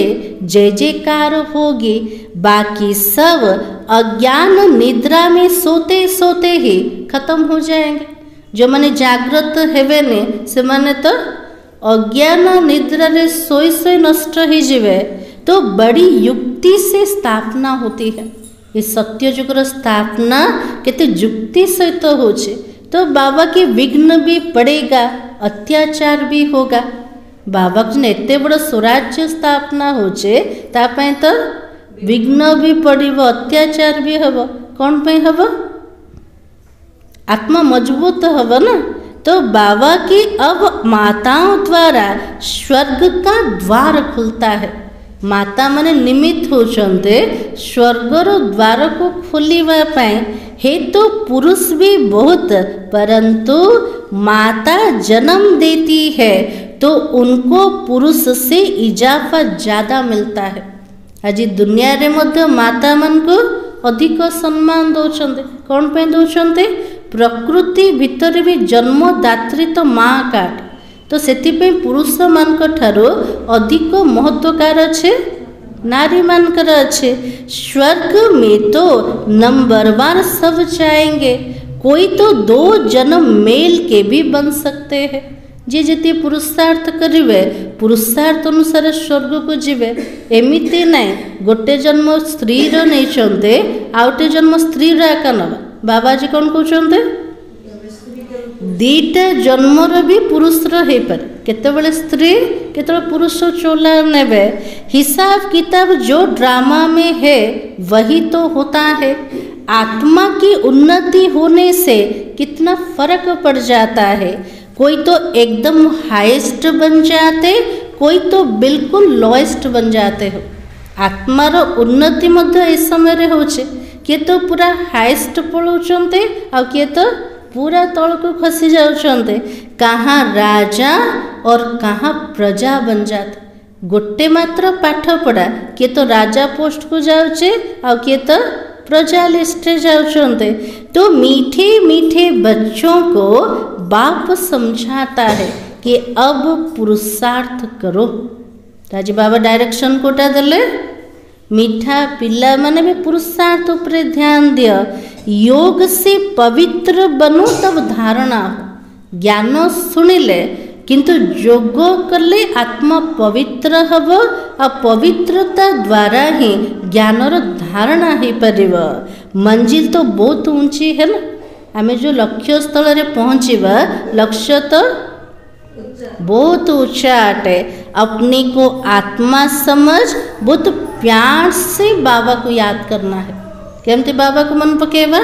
जय जयकार होगी, बाकी सब अज्ञान निद्रा में सोते सोते ही खत्म हो जाएंगे। जो माने जागृत हेवेने से माने तो अज्ञान निद्रा रे सोई सोई नष्ट ही जीवे। तो बड़ी युक्ति से स्थापना होती है। इस सत्य युगर स्थापना केते युक्ति सहित तो होचे। तो बाबा के विघ्न भी पड़ेगा, अत्याचार भी होगा। बाबा ने एते बड़ स्वराज्य स्थापना होचे तापाई तो विघ्न भी पड़िबो, अत्याचार भी हबो। कौन पे हबो? आत्मा मजबूत हबो ना। तो बाबा की अब माताओं द्वारा स्वर्ग का द्वार खुलता है। माता माने निमित्त होचंते स्वर्गर द्वार को खोलिबा पाए हे तो पुरुष भी बहुत, परंतु माता जन्म देती है तो उनको पुरुष से इजाफा ज़्यादा मिलता है। आज दुनिया रे मध्य माता मन को अधिक सम्मान दौरान कौन पे दौरान प्रकृति भितर भी जन्मदात्री तो माँ काट। तो सेतिपे पुरुष मानक ठारो अधिक महत्वकार अच्छे नारी मानकर अच्छे। स्वर्ग में तो नंबरवार सब जाएंगे, कोई तो 2 जन्म मेल के भी बन सकते हैं। जे जति पुरुषार्थ करिवे पुरुषार्थ अनुसार स्वर्ग को जीवे। एमिति नहीं गोटे जन्म स्त्री रो नहीं चंते आउटे जन्म स्त्री रो एका नबा। बाबाजी कौन कहते 2टा जन्मर भी पुरुष रे पर केतेबेले स्त्री केतेबेले पुरुष चोला नेबे। हिसाब किताब जो ड्रामा में है वही तो होता है। आत्मा की उन्नति होने से कितना फर्क पड़ जाता है। कोई तो एकदम हाईएस्ट बन जाते, कोई तो बिल्कुल लोएस्ट बन जाते हो। आत्मार उन्नति मध्य इस समय रे होचे किए तो पूरा हाईएस्ट पलाउचंते आ किए तो पूरा तल को खसी जाउचंते। कहाँ राजा और कहाँ प्रजा बन जाते। गोटे मात्र पाठ पढ़ा किए तो राजा पोस्ट को जाउचे आ किए तो प्रजा लिस्ट जाउचंते। तो मीठे मीठे बच्चों को बाप समझाता है कि अब पुरुषार्थ करो। राजी बाबा डायरेक्शन कोटा देले मीठा पिला माने भी पुरुषार्थ उपरे ध्यान दिया। योग से पवित्र बनो तब धारणा हो। ज्ञान सुनिले किंतु योग कले आत्मा पवित्र हब आ पवित्रता द्वारा ही ज्ञानर धारणा हो पारिब। मंजिल तो बहुत ऊंची है ना। आमे जो लक्ष्य स्थल रे पहुँचीबा लक्ष्य तो बहुत ऊंचा अटे। अपने को आत्मा समझ बहुत प्यार से बाबा को याद करना है। केमती बाबा को मन पकेबा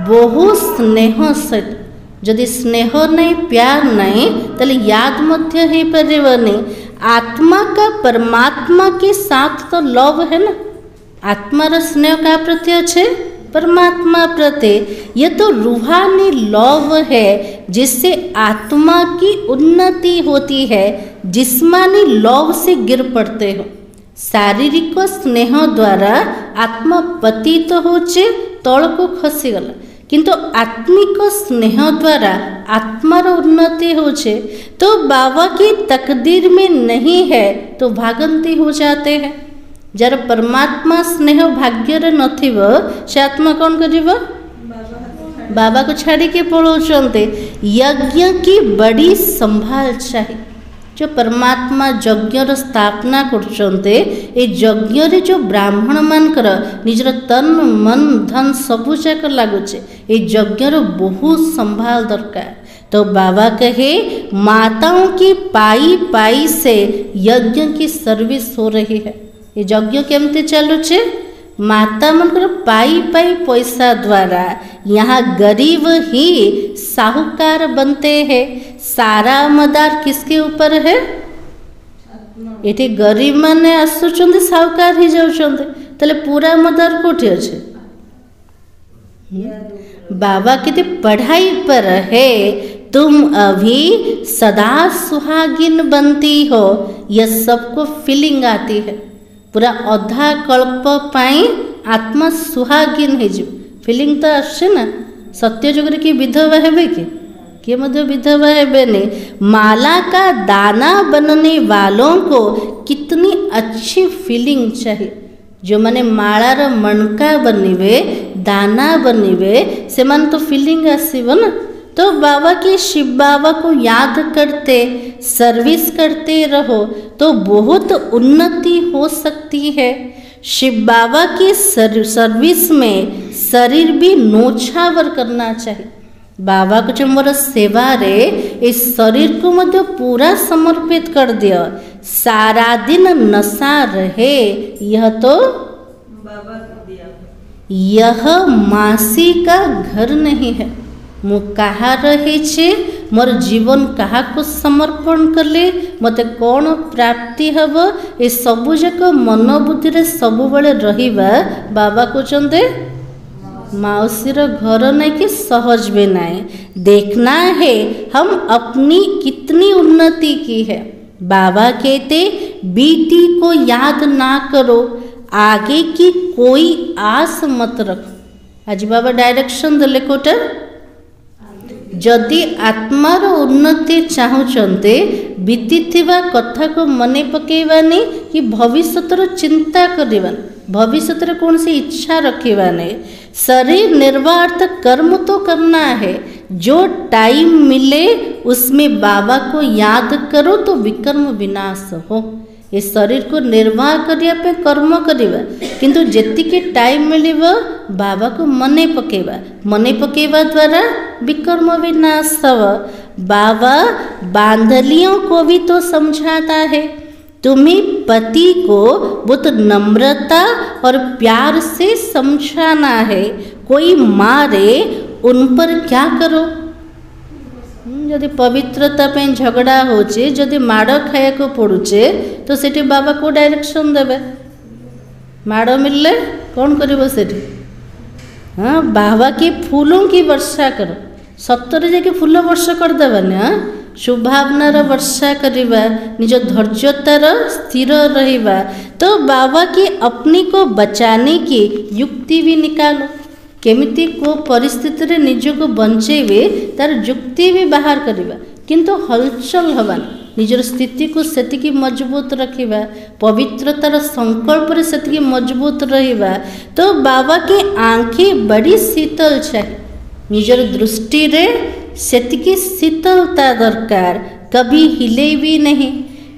बहुत स्नेह सहित। जदि स्नेह नहीं प्यार नहीं तले याद मध्य हो पारिबनी। आत्मा का परमात्मा के साथ तो लव है ना, आत्मार स्नेह का प्रति अच्छे परमात्मा प्रति। ये तो रूहानी लव है जिससे आत्मा की उन्नति होती है, जिस्मानी लव से गिर पड़ते हो। शारीरिक स्नेह द्वारा आत्मा पतित होचे तल को खसीगला, किंतु आत्मिक स्नेह द्वारा आत्मार उन्नति होचे। तो बाबा की तकदीर में नहीं है तो भागंती हो जाते हैं। जार परमात्मा स्नेह भाग्य नथिब से आत्मा कौन करिब, बाबा को छाड़ी के पलाउछन्ते। यज्ञ की बड़ी संभाल चाहिए। जो परमात्मा यज्ञर स्थापना करछन्ते, ए यज्ञ रे जो ब्राह्मण मानकर निजर तन मन धन सबू जाक लागुचे, ए यज्ञर बहुत संभाल दरकार। तो बाबा कहे माताओं की पाई पाई से यज्ञ की सर्विस हो रही है। ये यज्ञ केमती चलुचे, माता मनकर पाई पाई पैसा द्वारा यहाँ गरीब ही साहूकार बनते हैं। सारा मदार किसके ऊपर है, ये गरीब माने आसुचंदे साहूकार ही जाउचंदे, तले पूरा मदार कोठी अच्छे। बाबा कहते पढ़ाई पर है, तुम अभी सदा सुहागिन बनती हो, यह सबको फीलिंग आती है। पूरा अधा कल्प पाई आत्मा सुहागिन है, फीलिंग तो आसे ना। सत्य जुग की विधवा है कि मध्य विधवा है नहीं। माला का दाना बनने वालों को कितनी अच्छी फीलिंग चाहिए। जो माने मालार मणका बनिवे, दाना बनिवे, से मन तो फीलिंग आसीब ना। तो बाबा की शिव बाबा को याद करते सर्विस करते रहो तो बहुत उन्नति हो सकती है। शिव बाबा की सर्विस में शरीर भी नोछावर करना चाहिए। बाबा को जो मोर सेवा रे इस शरीर को मध्य पूरा समर्पित कर दिया, सारा दिन नशा रहे, यह तो बाबा को दिया। यह मासी का घर नहीं है। मु कहा रहे छे, मोर जीवन कहा को समर्पण कले मते कौन प्राप्ति हब, ए सबु जाक मन बुद्धि रे सबु बेले रहिबा। बाबा कहते माउसीर घर नहीं कि सहज भी नहीं, देखना है हम अपनी कितनी उन्नति की है। बाबा कहते बेटी को याद ना करो, आगे की कोई आस मत रखो। आज बाबा डायरेक्शन देले कोटा, जदि आत्मार उन्नति चाहूचंते बीतीथिबा कथा को मने पकेबानी कि भविष्यतर चिंता करबानी, भविष्य कौन सी इच्छा रखा नहीं। शरीर निर्वार्थ कर्म तो करना है, जो टाइम मिले उसमें बाबा को याद करो तो विकर्म विनाश हो। ये शरीर को निर्वाह करिया पे कर्म करिबा, किंतु जेतिके टाइम मिलिबो बाबा को मने पकेबा द्वारा विकर्म विनाश हव। बाबा बांधलियों को भी तो समझाता है, तुम्हें पति को बहुत नम्रता और प्यार से समझाना है। कोई मारे उन पर क्या करो, जदि पवित्रता पे झगड़ा होचे, जदि माड़ खाया को पड़ुचे तो सेठी बाबा को डायरेक्शन देवे। माड़ मिलले कौन करिबो सेठी, हाँ बाबा की फूलों की वर्षा करो। सत्तरे जाके फूल वर्षा कर देवानी, हाँ शुभावनार वर्षा करिबा, निज धैर्यतार स्थिर रहिबा। तो बाबा की अपनी को बचाने की युक्ति भी निकालो, केमिति को परिस्थिति रे निज को बंचेबे तार युक्ति भी बाहर करिबा, किंतु हलचल हबान, निजर स्थिति को सेतिकी मजबूत रखिबा, पवित्रतार संकल्प रे सेतिकी मजबूत रहिबा। तो बाबा की आँखें बड़ी शीतल चाहिए, निजर दृष्टि रे सेतिकी शीतलता दरकार, कभी हिले भी नहीं।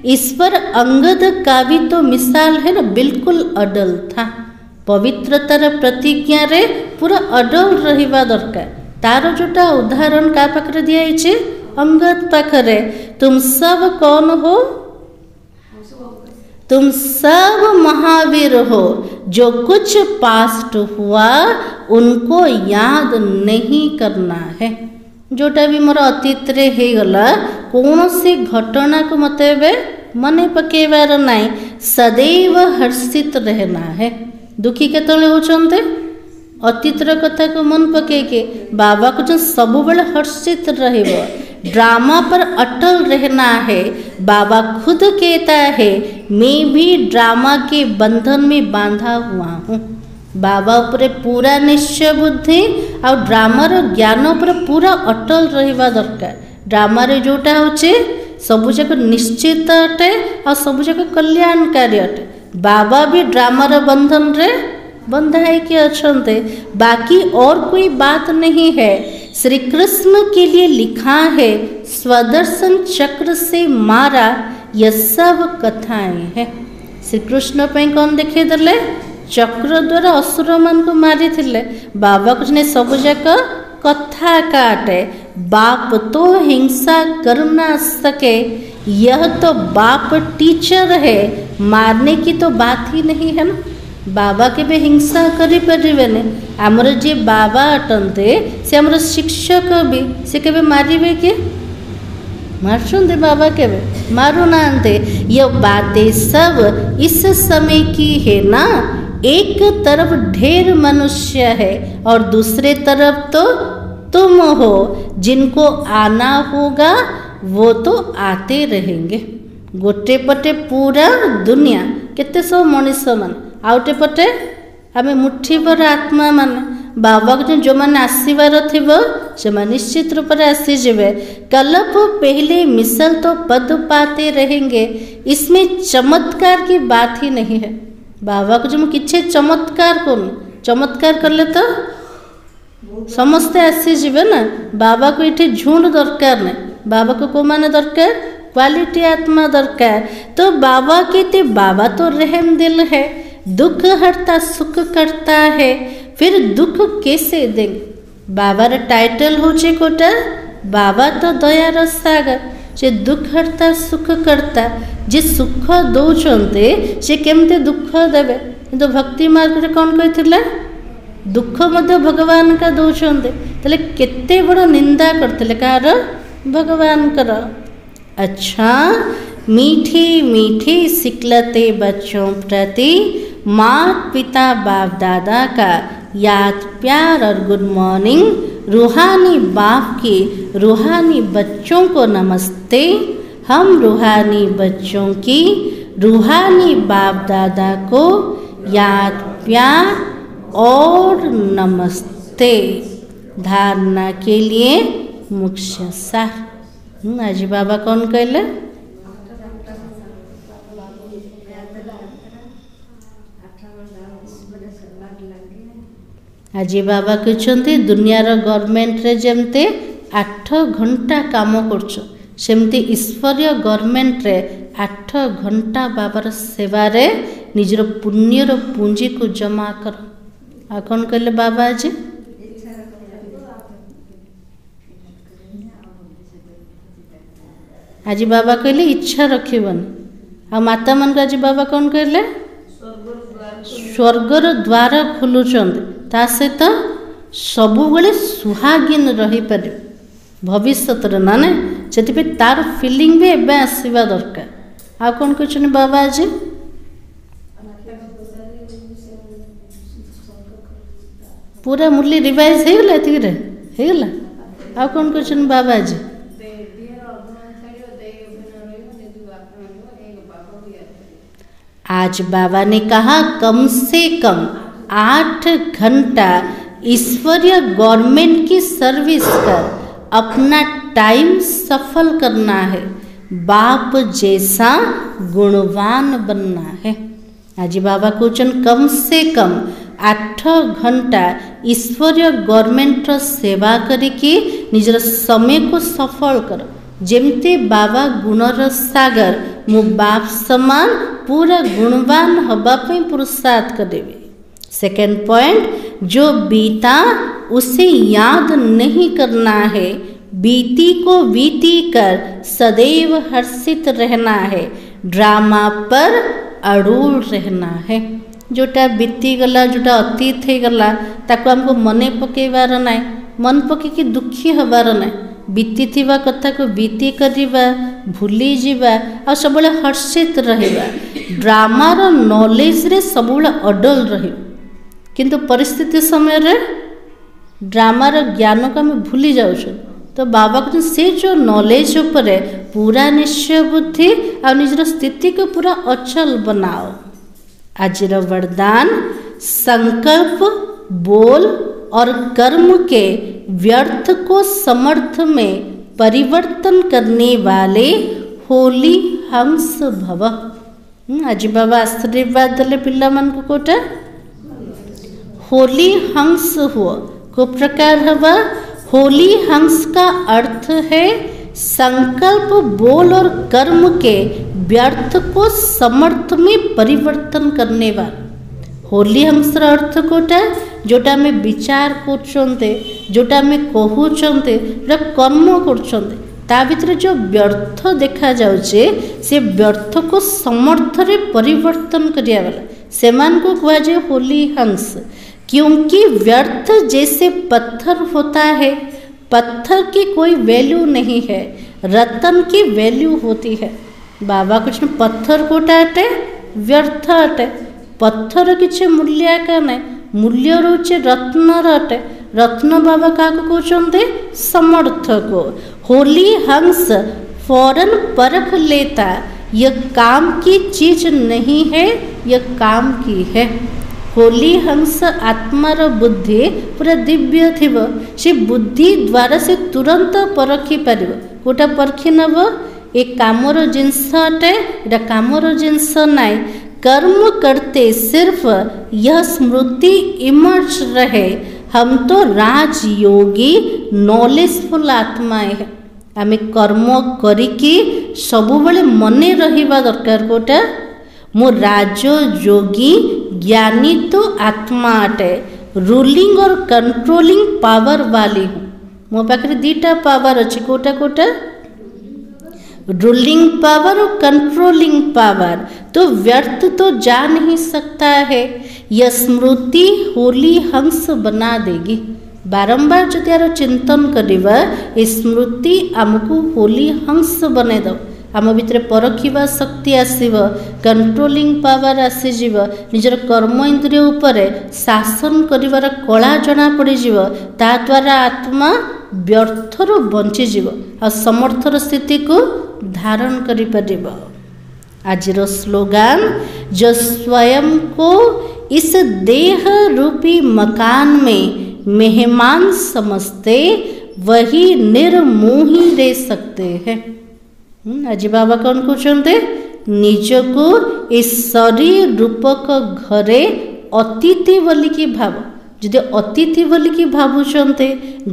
इस पर अंगद का भी तो मिसाल है ना, बिल्कुल अडल था। पवित्रतार प्रतिज्ञा रे पूरा अडल रहिबा दरकार। तार जोटा उदाहरण का पाखरे दिया है, अंगद पाखरे। तुम सब कौन हो, तुम सब महावीर हो। जो कुछ पास्ट हुआ उनको याद नहीं करना है। जोटा भी मोर अतीत रे हे गला, कौन सी घटना को मते मने पकेबार नाई, सदैव हर्षित रहना है। दुखी केतले होचंते अतीतर कथा को मन पकेके बाबा को जो सब बेले हर्षित रहिबो, ड्रामा पर अटल रहना है। बाबा खुद कहता है मैं भी ड्रामा के बंधन में बांधा हुआ हूँ। बाबा उपरे पूरा निश्चय बुद्धि और ड्रामार ज्ञान पर पूरा अटल रहिबा दरकार। ड्रामारे जोटा होचे सबु जाक निश्चित अटे और सबु जाक कल्याणकारी अटे। बाबा भी ड्रामार बंधन रे बंधा है कि अच्छे, बाकी और कोई बात नहीं है। श्री कृष्ण के लिए लिखा है स्वदर्शन चक्र से मारा, यह सब कथाएं है। श्री कृष्ण पे कौन देखे दले चक्र द्वारा असुर मान को मारी थिले। बाबा कुछ ने सब जाक कथा काटे। बाप तो हिंसा कर ना सके, यह तो बाप टीचर है, मारने की तो बात ही नहीं है ना। बाबा के भी हिंसा करी परिबेने। आमर जे बाबा अटंते से आमर शिक्षक भी से केबे मारिबे के मारछंदे बाबा केबे मारू नांते। ये बातें सब इस समय की है ना। एक तरफ ढेर मनुष्य है और दूसरे तरफ तो तुम हो। जिनको आना होगा वो तो आते रहेंगे। गोटे पटे पूरा दुनिया केते सब मनीष मान, आउटे पटे आमे मुठी पर आत्मा मान। बाबा को जो मैंने आसबार थी से निश्चित रूप से आसीजे। कलप पहले मिसल तो पद पाते रहेंगे। इसमें चमत्कार की बात ही नहीं है। बाबा को जो किसी चमत्कार कर चमत्कार कले तो समस्ते आसीजे ना। बाबा को ये झुंड दरकार नहीं। बाबा को को माने दरकार क्वालिटी आत्मा दरकार। तो बाबा कहते बाबा तो रहम दिल है, दुख हरता सुख करता है। फिर दुख कैसे देंगे? बाबार टाइटल होचे कोटा बाबा तो दयार सागर। से दुख हरता सुख करता, जे सुख दौचंते से केमते दुख देवे। किंतु भक्ति मार्ग रे कौन कहिथिला दुख मध्य भगवान का दौचंते, तले केते बड़ निंदा करथिले कार भगवान कर। अच्छा, मीठी मीठी सिकलते बच्चों प्रति माता पिता बाप दादा का याद प्यार और गुड मॉर्निंग। रूहानी बाप की रूहानी बच्चों को नमस्ते। हम रूहानी बच्चों की रूहानी बाप दादा को याद प्यार और नमस्ते। धारणा के लिए मुख्य सार आज बाबा कौन कहले? आज बाबा कहते दुनियार गवर्नमेंट रे जमते 8 घंटा काम करछ, सेमती ईश्वरीय गवर्नमेंट रे 8 घंटा बाबार सेवा रे निजर पुण्यर पूंजी को जमा कर। आ कौन कहले बाबा आज? आज बाबा कहले इच्छा रखिबन। आ माता मन आज बाबा कौन कहले? स्वर्गर द्वार खुलुचंद। ता सहित सबु बेले सुहागिन रही पारे भविष्य ना ना से तार फिलिंग भी एवं आसवा दरकार। आ कौन कहते बाबा आज? पूरा मुरली रिवाइज होगला होगला। आ कौन कहते बाबा आज? आज बाबा ने कहा कम से कम 8 घंटा ईश्वरीय गवर्नमेंट की सर्विस कर अपना टाइम सफल करना है, बाप जैसा गुणवान बनना है। आज बाबा कहते कम से कम 8 घंटा ईश्वरीय गवर्नमेंट सेवा करके निजर समय को सफल कर। जेमती बाबा गुणर सागर मु बाप समान पूरा गुणवान हवापी पुरुषार्थ करेंगे। सेकेंड पॉइंट, जो बीता उसे याद नहीं करना है, बीती को बीती कर सदैव हर्षित रहना है, ड्रामा पर अड़ूल रहना है। जोटा बीती गला जोटा अतीत हो गला ताको हमको मने पकेबार ना, मन पके दुखी हबार ना। बीती कथा को बीती करवा भूली जावा आ सब हर्षित रहिबा ड्रामार नॉलेज रे सब अडल रही किंतु परिस्थिति समय रे ड्रामार ज्ञान को आम भूली जाऊँ। तो बाबा को से जो नॉलेज उपरे पूरा निश्चय बुद्धि और निजर स्थिति को पूरा अचल बनाओ। आजिर वरदान संकल्प बोल और कर्म के व्यर्थ को समर्थ में परिवर्तन करने वाले होली हंस भव। आज बाबा आशीर्वाद देले पिला मन को कोटा होली हंस हुआ को प्रकार हवा। होली हंस का अर्थ है संकल्प बोल और कर्म के व्यर्थ को समर्थ में परिवर्तन करने वाला। होली हंसर अर्थ कोटा जोटा में विचार करछन्ते जोटा में कहउछन्ते जोटा कर्म करछन्ते ता भीतर जो व्यर्थ देखा जाउछे से व्यर्थ को समर्थ रे परिवर्तन करिया वाला से मान को कहा जाए होली हंस। क्योंकि व्यर्थ जैसे पत्थर होता है, पत्थर की कोई वैल्यू नहीं है, रतन की वैल्यू होती है। बाबा कुछ पत्थर कोटा अटे व्यर्थ अटे, पत्थर किसी मूल्य का नहीं, मूल्य रोचे रत्नर अटे। रत्न बाबा क्या कहते समर्थ को। होली हंस फौरन परख लेता, यह काम की चीज नहीं है, यह काम की है। होली हंस आत्मार बुद्धि पूरा दिव्य थिब, से बुद्धि द्वारा से तुरंत परखी पार। गोटा परखी नब ए कामर जिनस अटे, एटा कामर जिनस नाई। कर्म करते सिर्फ यह स्मृति इमर्ज रहे, हम तो राजयोगी नॉलेजफुल आत्माएं हैं। आम कर्म करिकी सबुबले मने रहिबा दरकार। गोटा मो राजयोगी ज्ञानी तो आत्मा अटे, रूलिंग और कंट्रोलिंग पावर वाली हूँ। मो पाखे दीटा पावर अच्छे, कोटा कोटा रूलिंग पावर और कंट्रोलिंग पावर। तो व्यर्थ तो जा नहीं सकता है, यह स्मृति होली हंस बना देगी। बारंबार जो यार चिंतन करवा ये स्मृति आमको होली हंस बने दो। आम भितर परखिबा शक्ति आसीब, कंट्रोलिंग पावर आसीजिव, निजर कर्म इंद्रिय उपर शासन करिवार कला जना पड़ीजिव। ता द्वारा आत्मा व्यर्थर बंचीजिव आ समर्थर स्थिति को धारण करि परिब। आजिर स्लोगान, जो स्वयं को इस देह रूपी मकान में मेहमान समझते वही निर्मोही रह सकते हैं। आज बाबा कौन कहते निज को इस शरीर रूपक घरे अतिथि बोलिकी भाव। जदि अतिथि बोलिकी भावुंते,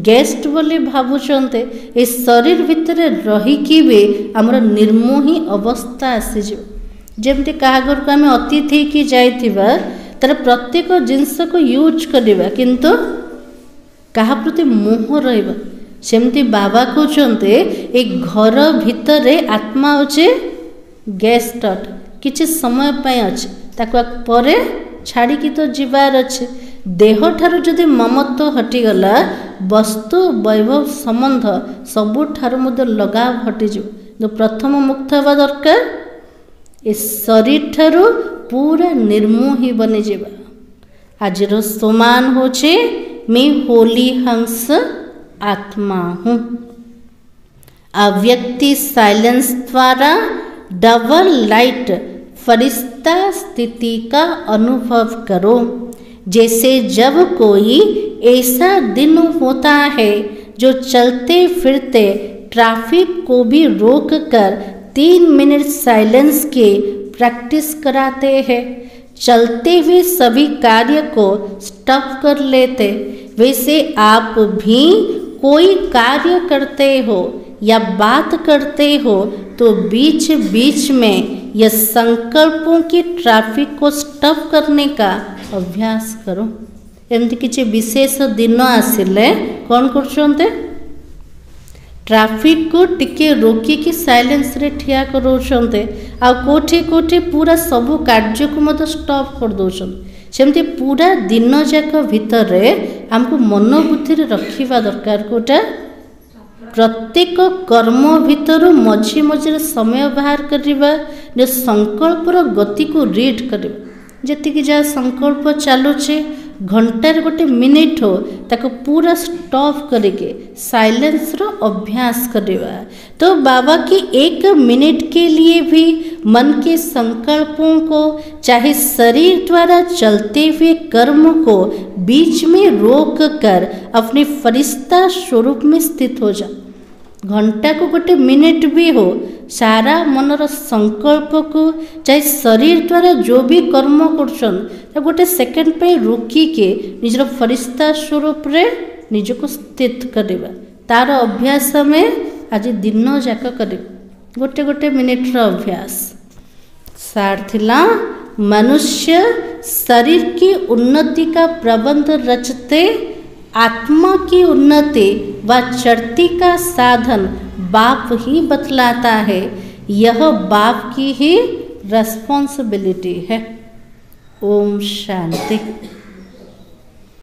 गेस्ट बोली भावुंते, ए शरीर भितर रहीकि भी आमर निर्मोही अवस्था आसीज। जमती क्या घर को आम अतिथि की जाइथिबा तार प्रत्येक जिनस को यूज करवा, किंतु कहा प्रति मोह रहिबा। सेमती बाबा कहते एक घर भितर आत्मा अच्छे गेस्ट अट, किसी समय अच्छे ताको परे छाड़ी तो जीवार अच्छे। देह ठारू जदि ममत्व हटिगला, वस्तु वैभव संबंध सबुठारू लगाव हटिज। जो प्रथम मुक्त हवा दरकार, ए शरीर ठारू पूरा निर्मोही बनी जावा। आजिर समान होचे मैं होली हंस आत्मा हूँ। अव्यक्ति साइलेंस द्वारा डबल लाइट फरिश्ता स्थिति का अनुभव करो। जैसे जब कोई ऐसा दिन होता है जो चलते फिरते ट्रैफिक को भी रोक कर 3 मिनट साइलेंस की प्रैक्टिस कराते हैं। चलते हुए सभी कार्य को स्टॉप कर लेते, वैसे आप भी कोई कार्य करते हो या बात करते हो तो बीच बीच में यह संकल्पों की ट्रैफिक को स्टॉप करने का अभ्यास करो। एमती किसी विशेष दिन आसिले कौन करछन्ते, ट्रैफिक को टिके रोकिकी साइलेंस रे ठिया करोछन्ते, आ कोठी कोठी पूरा सबु कार्य को मत स्टॉप कर दोछन्ते। सेमती पूरा दिन जाक भितर आमको मनोबुद्धि रखा दरकार। कोटा प्रत्येक कर्म भितर मझी मझे समय बाहर करवा संकल्पर गति को रीड कर जी जहाँ संकल्प चलुचे घंटार गोटे मिनिट हो ताको पूरा स्टॉप करके साइलेंस रो अभ्यास करवा। तो बाबा की एक मिनट के लिए भी मन के संकल्पों को चाहे शरीर द्वारा चलते हुए कर्म को बीच में रोक कर अपने फरिश्ता स्वरूप में स्थित हो जा। घंटा को गोटे मिनिट भी हो सारा मनर संकल्प को चाहे शरीर द्वारा जो भी कर्म कर गोटे सेकेंड पे रोकी के निजर फरिश्ता स्वरूप रे निज को स्थित करवा। तार अभ्यास में आज दिन जाक कर गोटे गोटे मिनिट रो अभ्यास सार थिला। मनुष्य शरीर की उन्नति का प्रबंध रचते आत्मा की उन्नति व चढ़ती का साधन बाप ही बतलाता है। यह बाप की ही रेस्पॉन्सिबिलिटी है। ओम शांति।